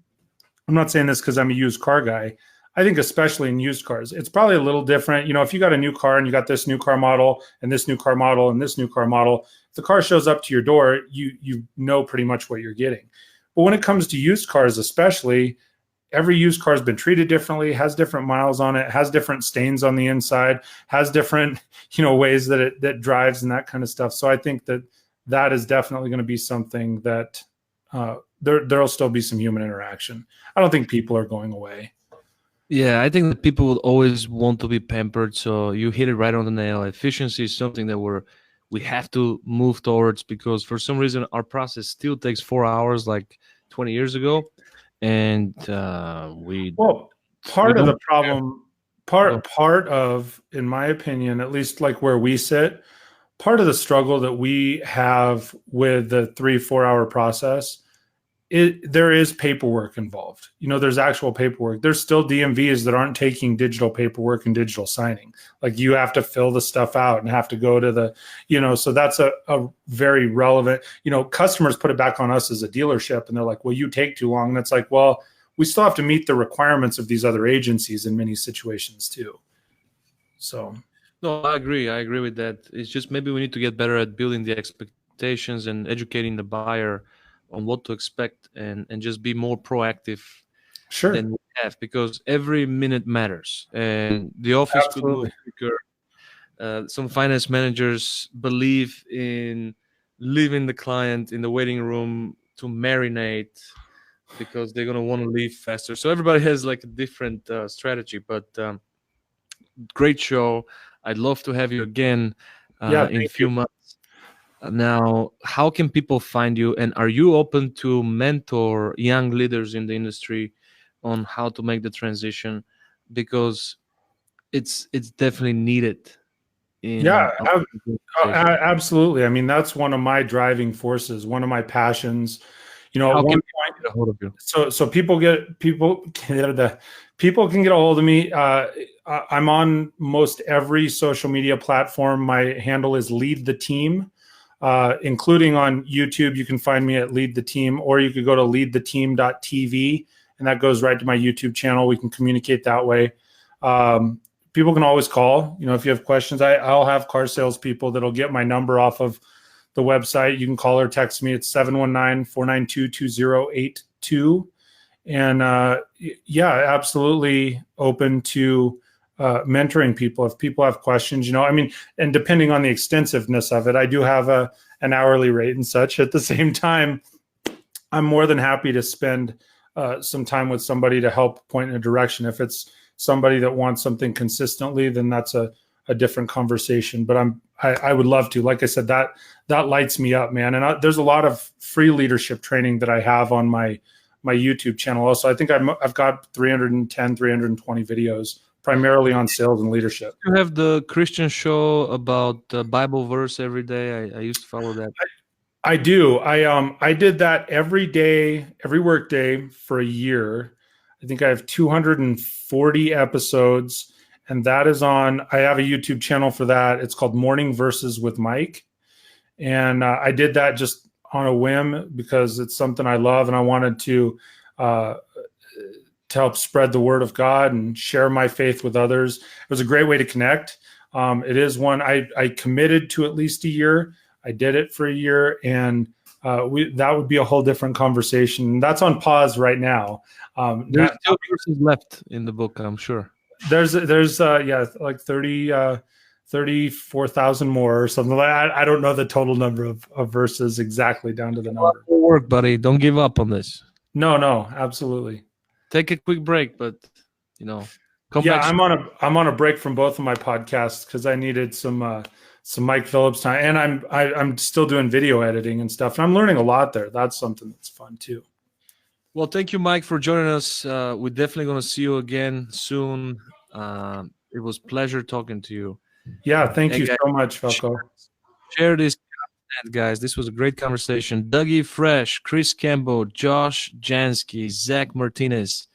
I'm not saying this because I'm a used car guy, I think especially in used cars, it's probably a little different. If you got a new car and you got this new car model and this new car model and this new car model, if the car shows up to your door, you know pretty much what you're getting. But when it comes to used cars, especially, every used car has been treated differently, has different miles on it, has different stains on the inside, has different, ways that that drives and that kind of stuff. So I think that is definitely going to be something that there'll still be some human interaction. I don't think people are going away. Yeah, I think that people will always want to be pampered. So you hit it right on the nail. Efficiency is something that we have to move towards, because for some reason our process still takes 4 hours, like 20 years ago, and part of the problem, part of, in my opinion, at least like where we sit, part of the struggle that we have with the 3-4 hour process there is paperwork involved. There's actual paperwork. There's still DMVs that aren't taking digital paperwork and digital signing. Like you have to fill the stuff out and have to go to the, so that's a very relevant, customers put it back on us as a dealership and they're like, well, you take too long. And it's like, well, we still have to meet the requirements of these other agencies in many situations too. So. No, I agree. I agree with that. It's just maybe we need to get better at building the expectations and educating the buyer on what to expect and just be more proactive than we have, because every minute matters. And the office could go quicker. Some finance managers believe in leaving the client in the waiting room to marinate because they're going to want to leave faster. So everybody has like a different strategy, but great show. I'd love to have you again in a few months. Now, how can people find you? And are you open to mentor young leaders in the industry on how to make the transition? Because it's definitely needed. Absolutely. I mean, that's one of my driving forces, one of my passions. At one point, get a hold of you? So people can get a hold of me. I'm on most every social media platform. My handle is Lead the Team, including on YouTube. You can find me at Lead the Team, or you could go to leadtheteam.tv, and that goes right to my YouTube channel. We can communicate that way. People can always call, if you have questions. I'll have car salespeople that'll get my number off of the website. You can call or text me. It's 719-492-2082. And absolutely open to mentoring people if people have questions. And depending on the extensiveness of it, I do have an hourly rate and such. At the same time, I'm more than happy to spend some time with somebody to help point in a direction. If it's somebody that wants something consistently, then that's a different conversation. But I would love to. Like I said, that lights me up, man. And there's a lot of free leadership training that I have on my YouTube channel. Also, I think I've got 320 videos, primarily on sales and leadership. You have the Christian show about the Bible verse every day. I used to follow that. I do. I did that every day, every work day for a year. I think I have 240 episodes, and that is on. I have a YouTube channel for that. It's called Morning Verses with Mike, and I did that just on a whim because it's something I love, and I wanted to help spread the word of God and share my faith with others. It was a great way to connect. It is one I committed to at least a year. I did it for a year, and that would be a whole different conversation. That's on pause right now. There's still verses left in the book, I'm sure. There's like 34,000 more or something like that. I don't know the total number of verses exactly down to the number. Work, buddy. Don't give up on this. No, absolutely. Take a quick break, but come back. I'm on a break from both of my podcasts because I needed some Mike Phillips time, and I'm still doing video editing and stuff, and I'm learning a lot there. That's something that's fun too. Well, thank you, Mike, for joining us. We're definitely going to see you again soon. It was a pleasure talking to you. Yeah, thank you so much, Velko. Share this content, guys. This was a great conversation. Dougie Fresh, Chris Campbell, Josh Jansky, Zach Martinez,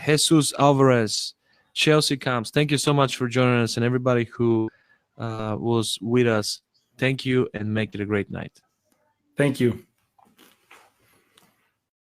Jesus Alvarez, Chelsea Combs. Thank you so much for joining us, and everybody who was with us. Thank you, and make it a great night. Thank you.